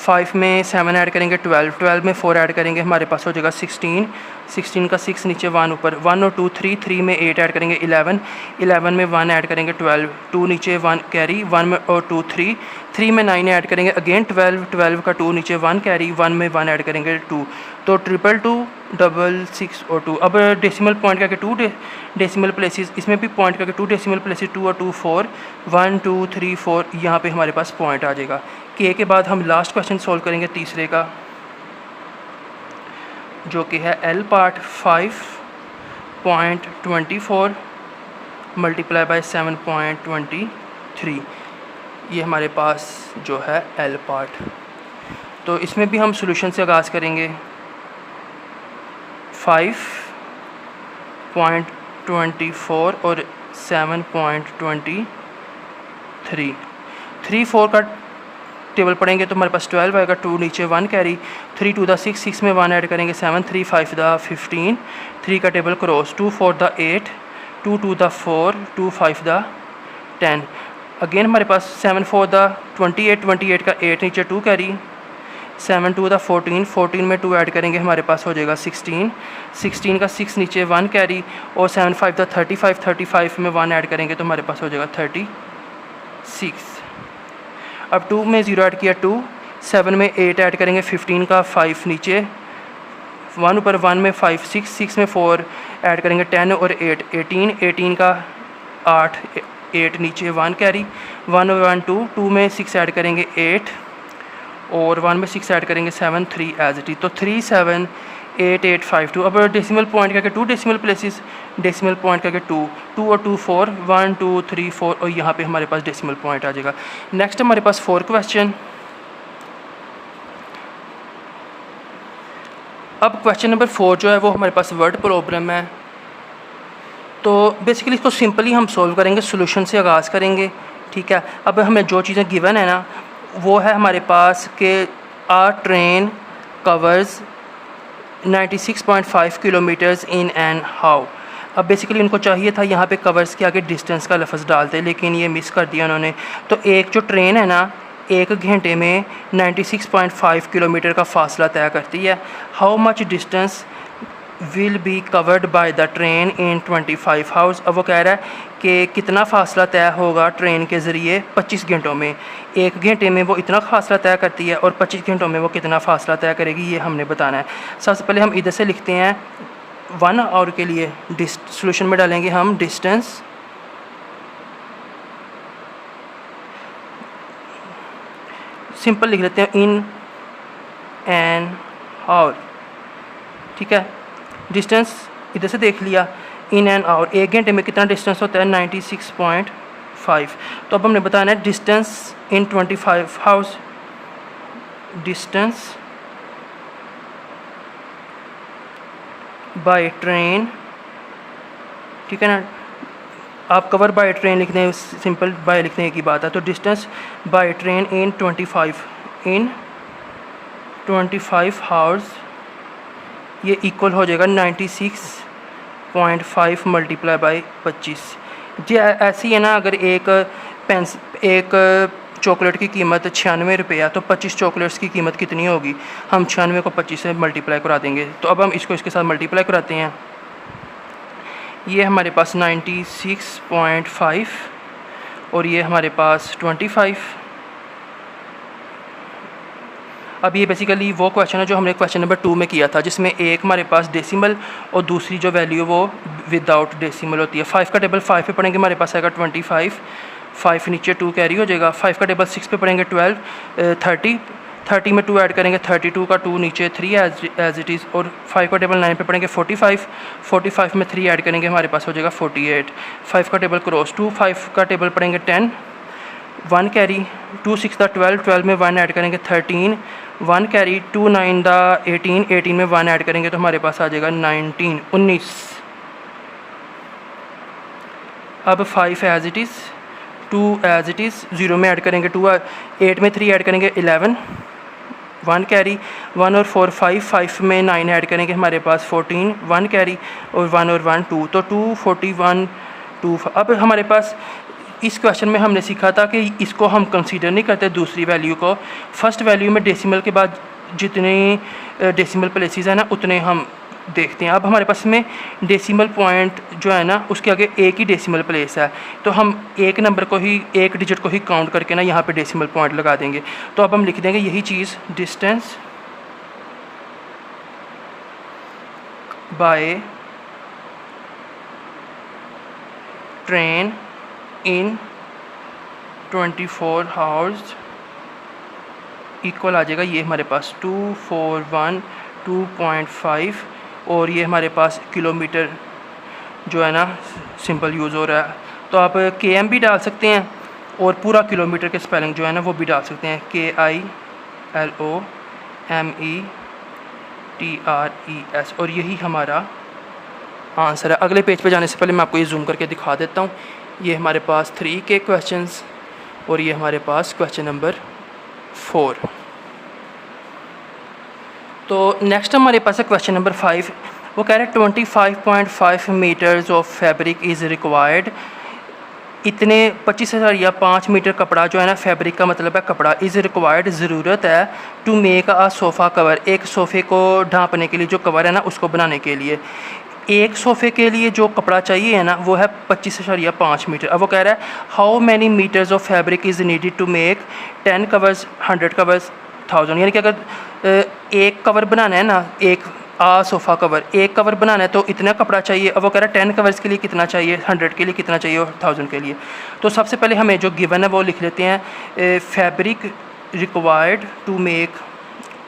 5 में 7 ऐड करेंगे 12, 12 में 4 ऐड करेंगे हमारे पास हो जाएगा 16, 16 का 6 नीचे 1 ऊपर, 1 और 2 3, 3 में 8 ऐड करेंगे 11, 11 में 1 ऐड करेंगे 12, 2 नीचे 1 कैरी, 1 में और 2 3, 3 में 9 ऐड करेंगे अगेन 12, 12 का 2 नीचे 1 कैरी, 1 में 1 ऐड करेंगे 2, तो 222 6 और 2। अब डेसिमल पॉइंट करके 2 डेसिमल प्लेसेस, इसमें भी पॉइंट करके 2 डेसिमल प्लेसेस 2 और 2 4, 1 2 3 4 यहाँ पे हमारे पास पॉइंट आ जाएगा। के के बाद हम लास्ट क्वेश्चन सॉल्व करेंगे तीसरे का, जो कि है एल पार्ट 5.24 मल्टीप्लाई बाय 7.23। ये हमारे पास जो है एल पार्ट। तो इसमें भी हम सॉल्यूशन से आगाज़ करेंगे। 5.24 और 7.23। 3 4 का टेबल पढ़ेंगे तो हमारे पास 12 आएगा, 2 नीचे 1 कैरी, 3 2 दा 6, 6 में 1 ऐड करेंगे 7, 3 5 दा 15, 3 का टेबल क्रॉस, 2 4 दा 8, 2 2 दा 4, 2 5 दा 10। अगेन हमारे पास 7 4 दा 28, 28 का 8 नीचे 2 कैरी, 7 2 दा 14, 14 में 2 ऐड करेंगे हमारे पास हो जाएगा 16, 16 का 6 नीचे 1 कैरी, और 7 5 दा 35, 35 में 1 ऐड करेंगे तो हमारे पास हो जाएगा 36। अब 2 में 0 ऐड किया 2, 7 में 8 ऐड करेंगे 15 का 5 नीचे 1 ऊपर, 1 में 5 6, 6 में 4 ऐड करेंगे 10 और 8 18, 18 का 8 8 नीचे 1 कैरी, 1 और 1 2, 2 में 6 ऐड करेंगे 8 और 1 में 6 ऐड करेंगे 7, 3 एज इट इज, तो 3 7 8 8 5 2। अब डेसिमल पॉइंट करके 2 डेसिमल प्लेसेस, डेसिमल पॉइंट करके 2 2 और 2 4, 1 2 3 4 और यहाँ पे हमारे पास डेसिमल पॉइंट आ जाएगा। नेक्स्ट हमारे पास 4 क्वेश्चन। अब क्वेश्चन नंबर 4 जो है वो हमारे पास वर्ड प्रॉब्लम है। तो बेसिकली इसको सिंपली हम सॉल्व करेंगे, सॉल्यूशन से आगाज़ करेंगे, ठीक है। अब हमें जो चीज़ें गिवन है ना वो है हमारे पास कि a train covers 96.5 kilometres in an hour. अब बेसिकली उनको चाहिए था यहाँ पे कवर्स के आगे डिस्टेंस का लफ्ज़ डालते, लेकिन ये मिस कर दिया उन्होंने। तो एक जो ट्रेन है ना 1 घंटे में 96.5 किलोमीटर का फासला तय करती है। How much distance will be covered by the train in 25 house. अब वो कह रहा है कि कितना फ़ासला तय होगा ट्रेन के ज़रिए 25 घंटों में। 1 घंटे में वो इतना फासला तय करती है और 25 घंटों में वो कितना फ़ासला तय करेगी, ये हमने बताना है। सबसे पहले हम इधर से लिखते हैं 1 आवर के लिए सॉल्यूशन में डालेंगे हम डिस्टेंस सिंपल लिख लेते हैं इन एन आवर, ठीक है। डिस्टेंस इधर से देख लिया, इन एन आवर 1 घंटे में कितना डिस्टेंस होता है 96.5। तो अब हमने बताना है distance in 25 house, distance by train ठीक है ना। आप कवर बाय ट्रेन लिखने, सिंपल बाय लिखने की बात है। तो distance by train in 25 hours, ये इक्वल हो जाएगा 96.5 मल्टीप्लाई बाई 25। जी ऐसी है ना, अगर एक चॉकलेट की कीमत 96 रुपये है तो 25 चॉकलेट्स की कीमत कितनी होगी? हम 96 को 25 से मल्टीप्लाई करा देंगे। तो अब हम इसको इसके साथ मल्टीप्लाई कराते हैं। ये हमारे पास 96.5 और ये हमारे पास 25। अब ये बेसिकली वो क्वेश्चन है जो हमने क्वेश्चन नंबर 2 में किया था, जिसमें एक हमारे पास डेसिमल और दूसरी जो वैल्यू वो विदाउट डेसिमल होती है। 5 का टेबल 5 पे पढ़ेंगे हमारे पास आएगा 25, 5 नीचे 2 कैरी हो जाएगा। 5 का टेबल 6 पे पढ़ेंगे 12, 30 में 2 ऐड करेंगे, 32 का 2 नीचे 3 एज इट इज़। और 5 का टेबल 9 पे पढ़ेंगे 45 में 3 ऐड करेंगे, हमारे पास हो जाएगा 48। 5 का टेबल क्रॉस 2, 5 का टेबल पढ़ेंगे 10, 1 कैरी, 2 6 दा 12 में 1 ऐड करेंगे 13, 1 कैरी, 2 9 दा 18 में 1 ऐड करेंगे तो हमारे पास आ जाएगा 19। अब 5 as it is, 2 as it is, 0 में ऐड करेंगे 2, 8 में 3 ऐड करेंगे 11, 1 कैरी, 1 और 4 5 में 9 ऐड करेंगे हमारे पास 14, 1 कैरी और 1 और 1 2, तो 2 41 2। अब हमारे पास इस क्वेश्चन में हमने सीखा था कि इसको हम कंसीडर नहीं करते दूसरी वैल्यू को। फर्स्ट वैल्यू में डेसिमल के बाद जितने डेसिमल प्लेसेस हैं ना उतने हम देखते हैं। अब हमारे पास में डेसिमल पॉइंट जो है ना उसके आगे एक ही डेसिमल प्लेस है, तो हम एक नंबर को ही, एक डिजिट को ही काउंट करके ना यहाँ पे डेसिमल पॉइंट लगा देंगे। तो अब हम लिख देंगे यही चीज़, distance by train in 24 hours equal आ जाएगा, ये हमारे पास 241.2.5 और ये हमारे पास किलोमीटर जो है ना सिंपल यूज़ हो रहा है। तो आप km भी डाल सकते हैं और पूरा किलोमीटर के स्पेलिंग जो है ना वो भी डाल सकते हैं, KILOMETRES, और यही हमारा आंसर है। अगले पेज पे जाने से पहले मैं आपको ये जूम करके दिखा देता हूँ। ये हमारे पास 3 के क्वेश्चंस और ये हमारे पास क्वेश्चन नंबर 4। तो नेक्स्ट हमारे पास है क्वेश्चन नंबर 5। वो कह रहे हैं 25.5 metres of fabric is required. इतने 25,000 या 5 मीटर कपड़ा जो है ना, फैब्रिक का मतलब है कपड़ा, इज़ रिक्वायर्ड ज़रूरत है, to make a sofa cover, एक सोफ़े को ढांपने के लिए जो कवर है ना उसको बनाने के लिए। एक सोफ़े के लिए जो कपड़ा चाहिए है ना वो है 25.5 मीटर। अब वो कह रहा है how many metres of fabric is needed to make 10 covers, 100 covers, 1000। यानी कि अगर एक कवर बनाना है ना, एक सोफ़ा कवर, एक कवर बनाना है तो इतना कपड़ा चाहिए। अब वो कह रहा है 10 कवर्स के लिए कितना चाहिए, 100 के लिए कितना चाहिए और 1000 के लिए। तो सबसे पहले हमें जो गिवन है वो लिख लेते हैं, फैब्रिक रिक्वायर्ड टू मेक,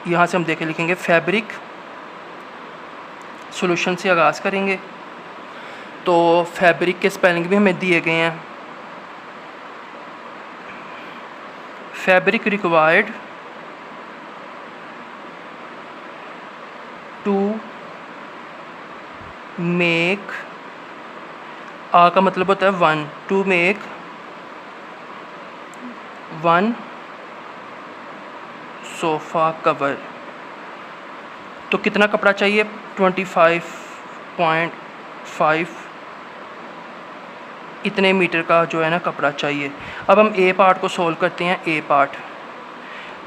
यहाँ से हम देख के लिखेंगे फैब्रिक, सॉल्यूशन से आगाज़ करेंगे। तो फैब्रिक के स्पेलिंग भी हमें दिए गए हैं, फैब्रिक रिक्वायर्ड टू मेक, आ का मतलब होता है 1, टू मेक 1 सोफ़ा कवर। तो कितना कपड़ा चाहिए, 25.5 इतने मीटर का जो है ना कपड़ा चाहिए। अब हम ए पार्ट को सोल्व करते हैं। ए पार्ट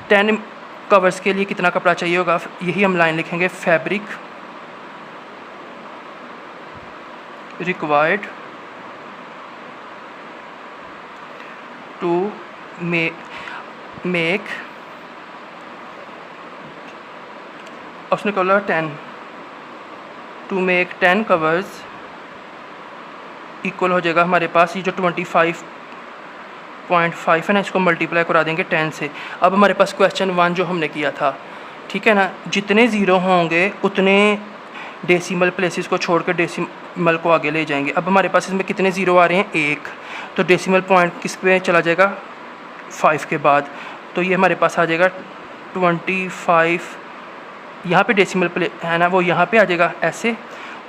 10 कवर्स के लिए कितना कपड़ा चाहिए होगा, यही हम लाइन लिखेंगे, फैब्रिक रिक्वायर्ड टू मेक उसने कहा 10, टू मेक 10 कवर्स इक्वल हो जाएगा हमारे पास ये जो 25.5 है ना, इसको मल्टीप्लाई करा देंगे 10 से। अब हमारे पास क्वेश्चन 1 जो हमने किया था, ठीक है ना, जितने ज़ीरो होंगे उतने डेसिमल प्लेसेस को छोड़कर डेसिमल को आगे ले जाएंगे। अब हमारे पास इसमें कितने ज़ीरो आ रहे हैं, 1, तो डेसिमल पॉइंट किस पे चला जाएगा, 5 के बाद। तो ये हमारे पास आ जाएगा 25, यहाँ पे डेसिमल प्ले है ना वो यहाँ पे आ जाएगा ऐसे,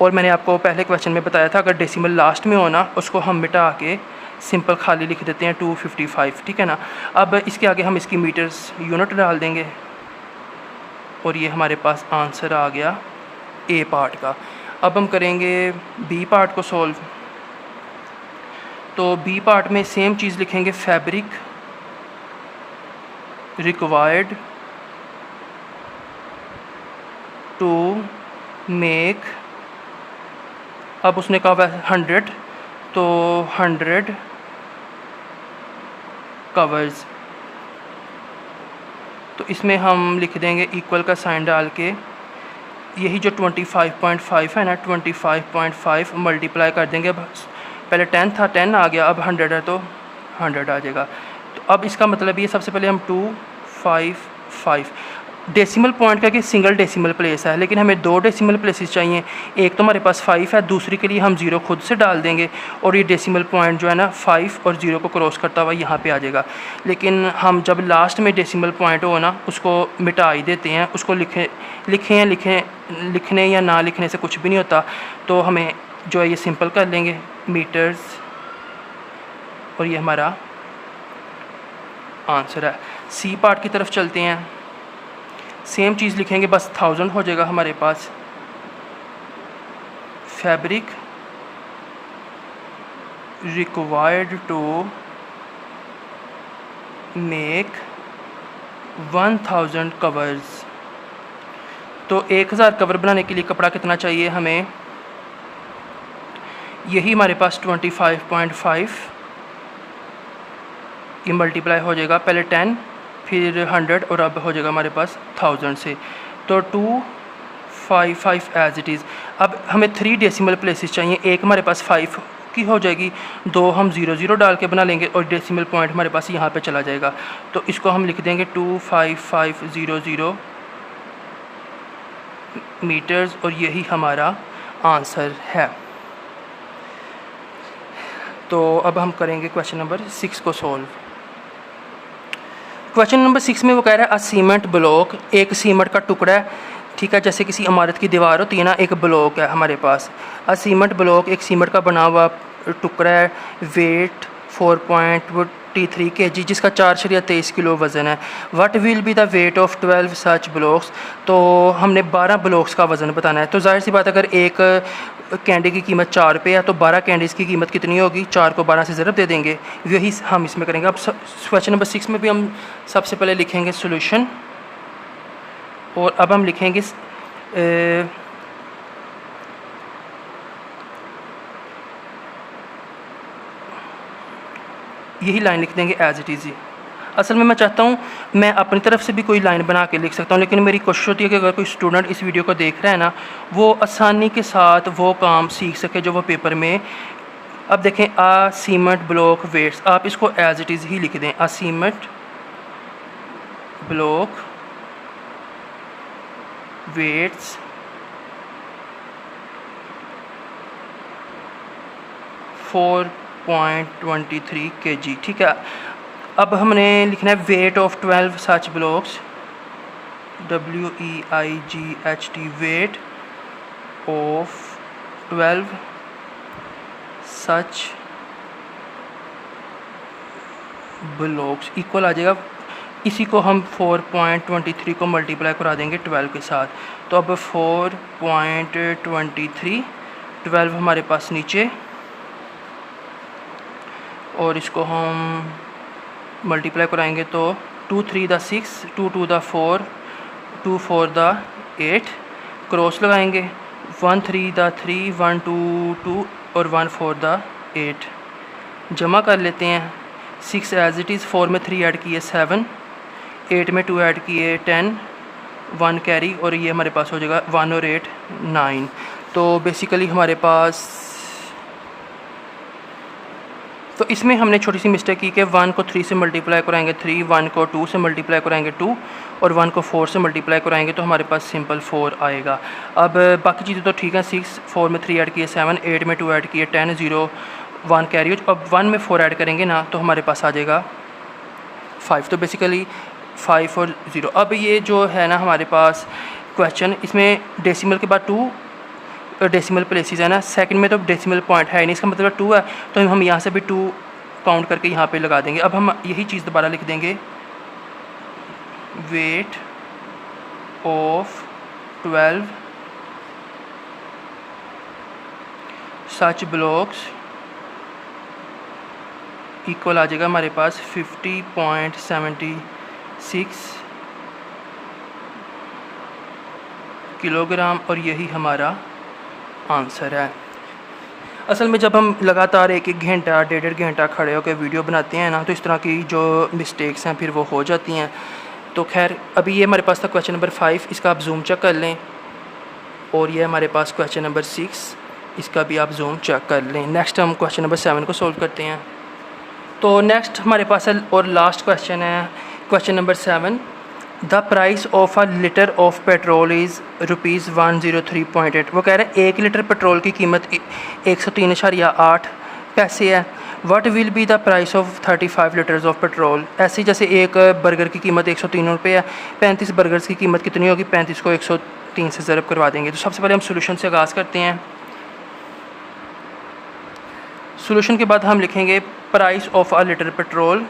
और मैंने आपको पहले क्वेश्चन में बताया था अगर डेसिमल लास्ट में हो ना उसको हम मिटा के सिंपल खाली लिख देते हैं 255, ठीक है ना। अब इसके आगे हम इसकी मीटर्स यूनिट डाल देंगे और ये हमारे पास आंसर आ गया ए पार्ट का। अब हम करेंगे बी पार्ट को सॉल्व। तो बी पार्ट में सेम चीज़ लिखेंगे, फैब्रिक रिक्वायर्ड टू मेक, अब उसने कहा 100 तो 100 कवर्स। तो इसमें हम लिख देंगे इक्वल का साइन डाल के, यही जो 25.5 है ना 25.5 मल्टीप्लाई कर देंगे। अब पहले 10 था 10 आ गया, अब 100 है तो 100 आ जाएगा। तो अब इसका मतलब ये सबसे पहले हम 255 डेसिमल पॉइंट का कि सिंगल डेसिमल प्लेस है, लेकिन हमें 2 डेसिमल प्लेसेस चाहिए। एक तो हमारे पास 5 है, दूसरी के लिए हम 0 खुद से डाल देंगे और ये डेसिमल पॉइंट जो है ना 5 और 0 को क्रॉस करता हुआ यहाँ पे आ जाएगा। लेकिन हम जब लास्ट में डेसिमल पॉइंट हो ना उसको मिटा ही देते हैं, उसको लिखने या ना लिखने से कुछ भी नहीं होता। तो हमें जो है ये सिंपल कर लेंगे मीटर्स और ये हमारा आंसर है। सी पार्ट की तरफ चलते हैं, सेम चीज़ लिखेंगे बस 1000 हो जाएगा हमारे पास। Fabric required to make 1000 covers. तो 1000 कवर बनाने के लिए कपड़ा कितना चाहिए हमें, यही हमारे पास 25.5 ये मल्टीप्लाई हो जाएगा, पहले 10 फिर 100 और अब हो जाएगा हमारे पास 1000 से। तो 255 एज इट इज़। अब हमें 3 डेसिमल प्लेसेस चाहिए, एक हमारे पास 5 की हो जाएगी, 2 हम 00 डाल के बना लेंगे और डेसिमल पॉइंट हमारे पास यहाँ पे चला जाएगा। तो इसको हम लिख देंगे 25500 मीटर्स और यही हमारा आंसर है। तो अब हम करेंगे क्वेश्चन नंबर 6 को सॉल्व। क्वेश्चन नंबर 6 में वो कह रहा है अ सीमेंट ब्लॉक, एक सीमेंट का टुकड़ा है, ठीक है, जैसे किसी इमारत की दीवार होती है ना, एक ब्लॉक है हमारे पास। अ सीमेंट ब्लॉक एक सीमेंट का बना हुआ टुकड़ा है, वेट 4.23 kg, जिसका 4.23 किलो वज़न है। What will be the wait of 12 such blocks. तो हमने 12 ब्लॉक्स का वज़न बताना है। तो जाहिर सी बात अगर एक कैंडी की कीमत 4 पे है तो 12 कैंडीज़ की कीमत कितनी होगी, 4 को 12 से ज़रब दे देंगे। यही हम इसमें करेंगे। अब क्वेश्चन नंबर 6 में भी हम सबसे पहले लिखेंगे सोल्यूशन और अब हम लिखेंगे यही लाइन लिख देंगे एज इट इज़। असल में मैं चाहता हूँ मैं अपनी तरफ से भी कोई लाइन बना के लिख सकता हूँ, लेकिन मेरी कोशिश होती है कि अगर कोई स्टूडेंट इस वीडियो को देख रहा है ना वो आसानी के साथ वो काम सीख सके जो वो पेपर में। अब देखें आ सीमेंट ब्लॉक वेट्स, आप इसको एज इट इज़ ही लिख दें, a cement block weights 4.23 kg, ठीक है। अब हमने लिखना है weight of 12 such blocks, WEIGHT, weight of 12 such blocks equal आ जाएगा, इसी को हम 4.23 को मल्टीप्लाई करा देंगे 12 के साथ। तो अब 4.23 12 हमारे पास नीचे और इसको हम मल्टीप्लाई कराएंगे तो 2 3 द 6, 2 2 द 4, 2 4 द 8, क्रॉस लगाएंगे 1 3 द 3, 1 2 2 और 1 4 द 8, जमा कर लेते हैं। 6 एज इट इज़, 4 में 3 ऐड किए 7, 8 में 2 ऐड किए 10, 1 कैरी और ये हमारे पास हो जाएगा 1 और 8 9। तो बेसिकली हमारे पास, तो इसमें हमने छोटी सी मिस्टेक की कि 1 को 3 से मल्टीप्लाई कराएंगे 3, 1 को 2 से मल्टीप्लाई कराएंगे 2 और 1 को 4 से मल्टीप्लाई कराएंगे तो हमारे पास सिंपल 4 आएगा। अब बाकी चीज़ें तो ठीक है, 6 4 में 3 ऐड किए 7, 8 में 2 ऐड किए 10, 0 1 कैरी। अब 1 में 4 ऐड करेंगे ना तो हमारे पास आ जाएगा 5। तो बेसिकली 5 और 0। अब ये जो है ना हमारे पास क्वेश्चन, इसमें डेसिमल के बाद 2 डेसिमल प्लेसेस है ना, सेकंड में तो डेसिमल पॉइंट है नहीं, इसका मतलब 2 है, तो हम यहाँ से भी 2 काउंट करके यहाँ पे लगा देंगे। अब हम यही चीज़ दोबारा लिख देंगे, weight of 12 such blocks equal आ जाएगा हमारे पास 50.76 किलोग्राम, और यही हमारा आंसर है। असल में जब हम लगातार एक घंटा 1.5 घंटा खड़े होकर वीडियो बनाते हैं ना, तो इस तरह की जो मिस्टेक्स हैं फिर वो हो जाती हैं। तो खैर अभी ये हमारे पास था क्वेश्चन नंबर 5, इसका आप जूम चेक कर लें, और ये हमारे पास क्वेश्चन नंबर 6, इसका भी आप जूम चेक कर लें। नेक्स्ट हम क्वेश्चन नंबर 7 को सोल्व करते हैं। तो नेक्स्ट हमारे पास है और लास्ट क्वेश्चन है question number 7, the price of a litre of petrol is ₹103.8। वो कह रहे हैं 1 लीटर पेट्रोल की कीमत 103.8 पैसे है। What will be the price of 35 litres of petrol. ऐसे जैसे एक बर्गर की कीमत 103 रुपये है, 35 बर्गर्स की कीमत कितनी होगी, 35 को 103 से ज़रब करवा देंगे। तो सबसे पहले हम सोल्यूशन से आगाज़ करते हैं। सोल्यूशन के बाद हम लिखेंगे price of a litre petrol,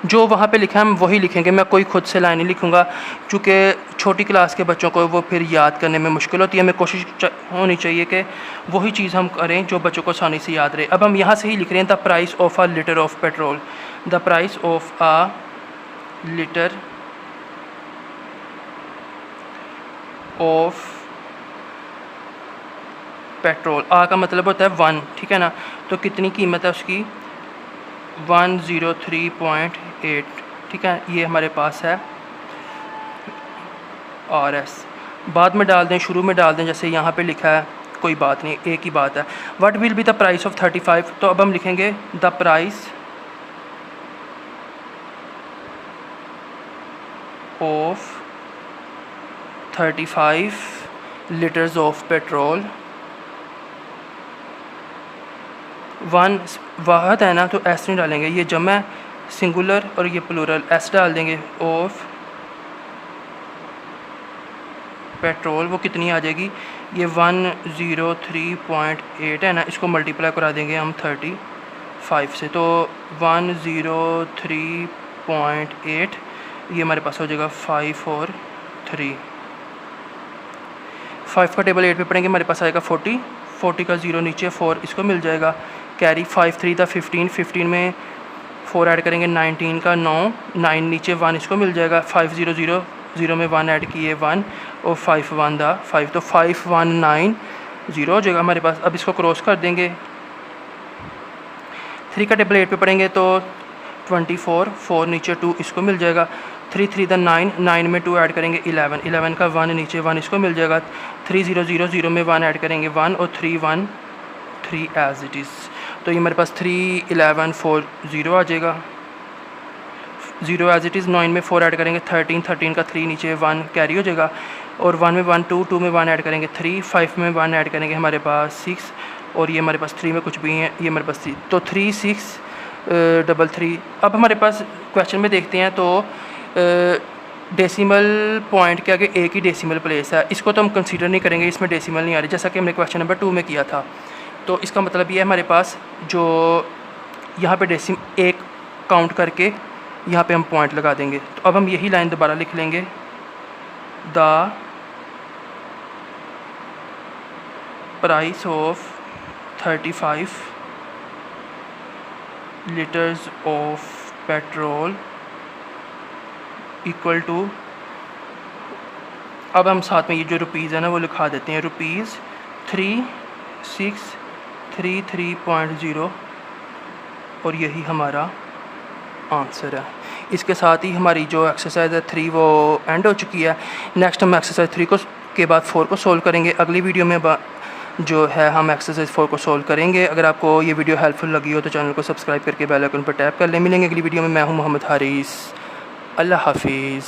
जो वहाँ पे लिखा है हम वही लिखेंगे, मैं कोई खुद से लाइन नहीं लिखूँगा, क्योंकि छोटी क्लास के बच्चों को वो फिर याद करने में मुश्किल होती है। हमें कोशिश होनी चाहिए कि वही चीज़ हम करें जो बच्चों को आसानी से याद रहे। अब हम यहाँ से ही लिख रहे हैं the price of a litre of petrol, the price of a litre of petrol. आ का मतलब होता है 1, ठीक है ना, तो कितनी कीमत है उसकी, 103.8, ठीक है, ये हमारे पास है RS। बाद में डाल दें, शुरू में डाल दें, जैसे यहाँ पे लिखा है, कोई बात नहीं, एक ही बात है। What will be the price of 35, तो अब हम लिखेंगे the price of 35 litres of petrol. 1 वाहद है ना, तो एस नहीं डालेंगे, ये जमा है, सिंगुलर और ये प्लूरल, एस डाल देंगे। ऑफ पेट्रोल वो कितनी आ जाएगी, ये 103.8 है ना, इसको मल्टीप्लाई करा देंगे हम 35 से, तो 103.8 ये हमारे पास हो जाएगा 5 और 3। 5 का टेबल 8 पे पढ़ेंगे, हमारे पास आएगा 40, 40 का 0 नीचे 4 इसको मिल जाएगा, कैरी 5 3 था 15, 15 में 4 ऐड करेंगे 19 का 9, 9 नीचे 1 इसको मिल जाएगा, 5 0 0 0 में 1 ऐड किए 1 और 5 1 था 5, तो 5190 हो जाएगा हमारे पास। अब इसको क्रॉस कर देंगे, 3 का टेबल 8 पे पढ़ेंगे तो 24, 4 नीचे 2 इसको मिल जाएगा, 3 3 था 9, 9 में 2 ऐड करेंगे 11, 11 का 1 नीचे 1 इसको मिल जाएगा, 3 0 0 0 में 1 ऐड करेंगे 1 और 3 1 3 एज इट इज़, तो ये हमारे पास 3 11 4 0 आ जाएगा, 0 एज इट इज़। 9 में 4 ऐड करेंगे 13, 13 का 3 नीचे 1 कैरी हो जाएगा, और 1 में 1 2, 2 में 1 ऐड करेंगे 3, 5 में 1 ऐड करेंगे हमारे पास 6, और ये हमारे पास 3 में कुछ भी है, ये हमारे पास 3, तो 3 6 3। अब हमारे पास क्वेश्चन में देखते हैं तो डेसिमल पॉइंट के आगे एक ही डेसिमल प्लेस है, इसको तो हम कंसीडर नहीं करेंगे, इसमें डेसिमल नहीं आ रही, जैसा कि हमने क्वेश्चन नंबर 2 में किया था। तो इसका मतलब ये है हमारे पास जो यहाँ पे एक काउंट करके यहाँ पे हम पॉइंट लगा देंगे। तो अब हम यही लाइन दोबारा लिख लेंगे, the price of 35 litres of petrol equal to, अब हम साथ में ये जो रुपीज़ है ना वो लिखा देते हैं, ₹3633.0, और यही हमारा आंसर है। इसके साथ ही हमारी जो एक्सरसाइज है 3 वो एंड हो चुकी है। नेक्स्ट हम एक्सरसाइज 3 के बाद 4 को सोल्व करेंगे। अगली वीडियो में जो है हम एक्सरसाइज 4 को सोल्व करेंगे। अगर आपको ये वीडियो हेल्पफुल लगी हो तो चैनल को सब्सक्राइब करके बेल आइकन पर टैप कर लें। मिलेंगे अगली वीडियो में। मैं हूँ मोहम्मद हारिस। अल्लाह हाफिज़।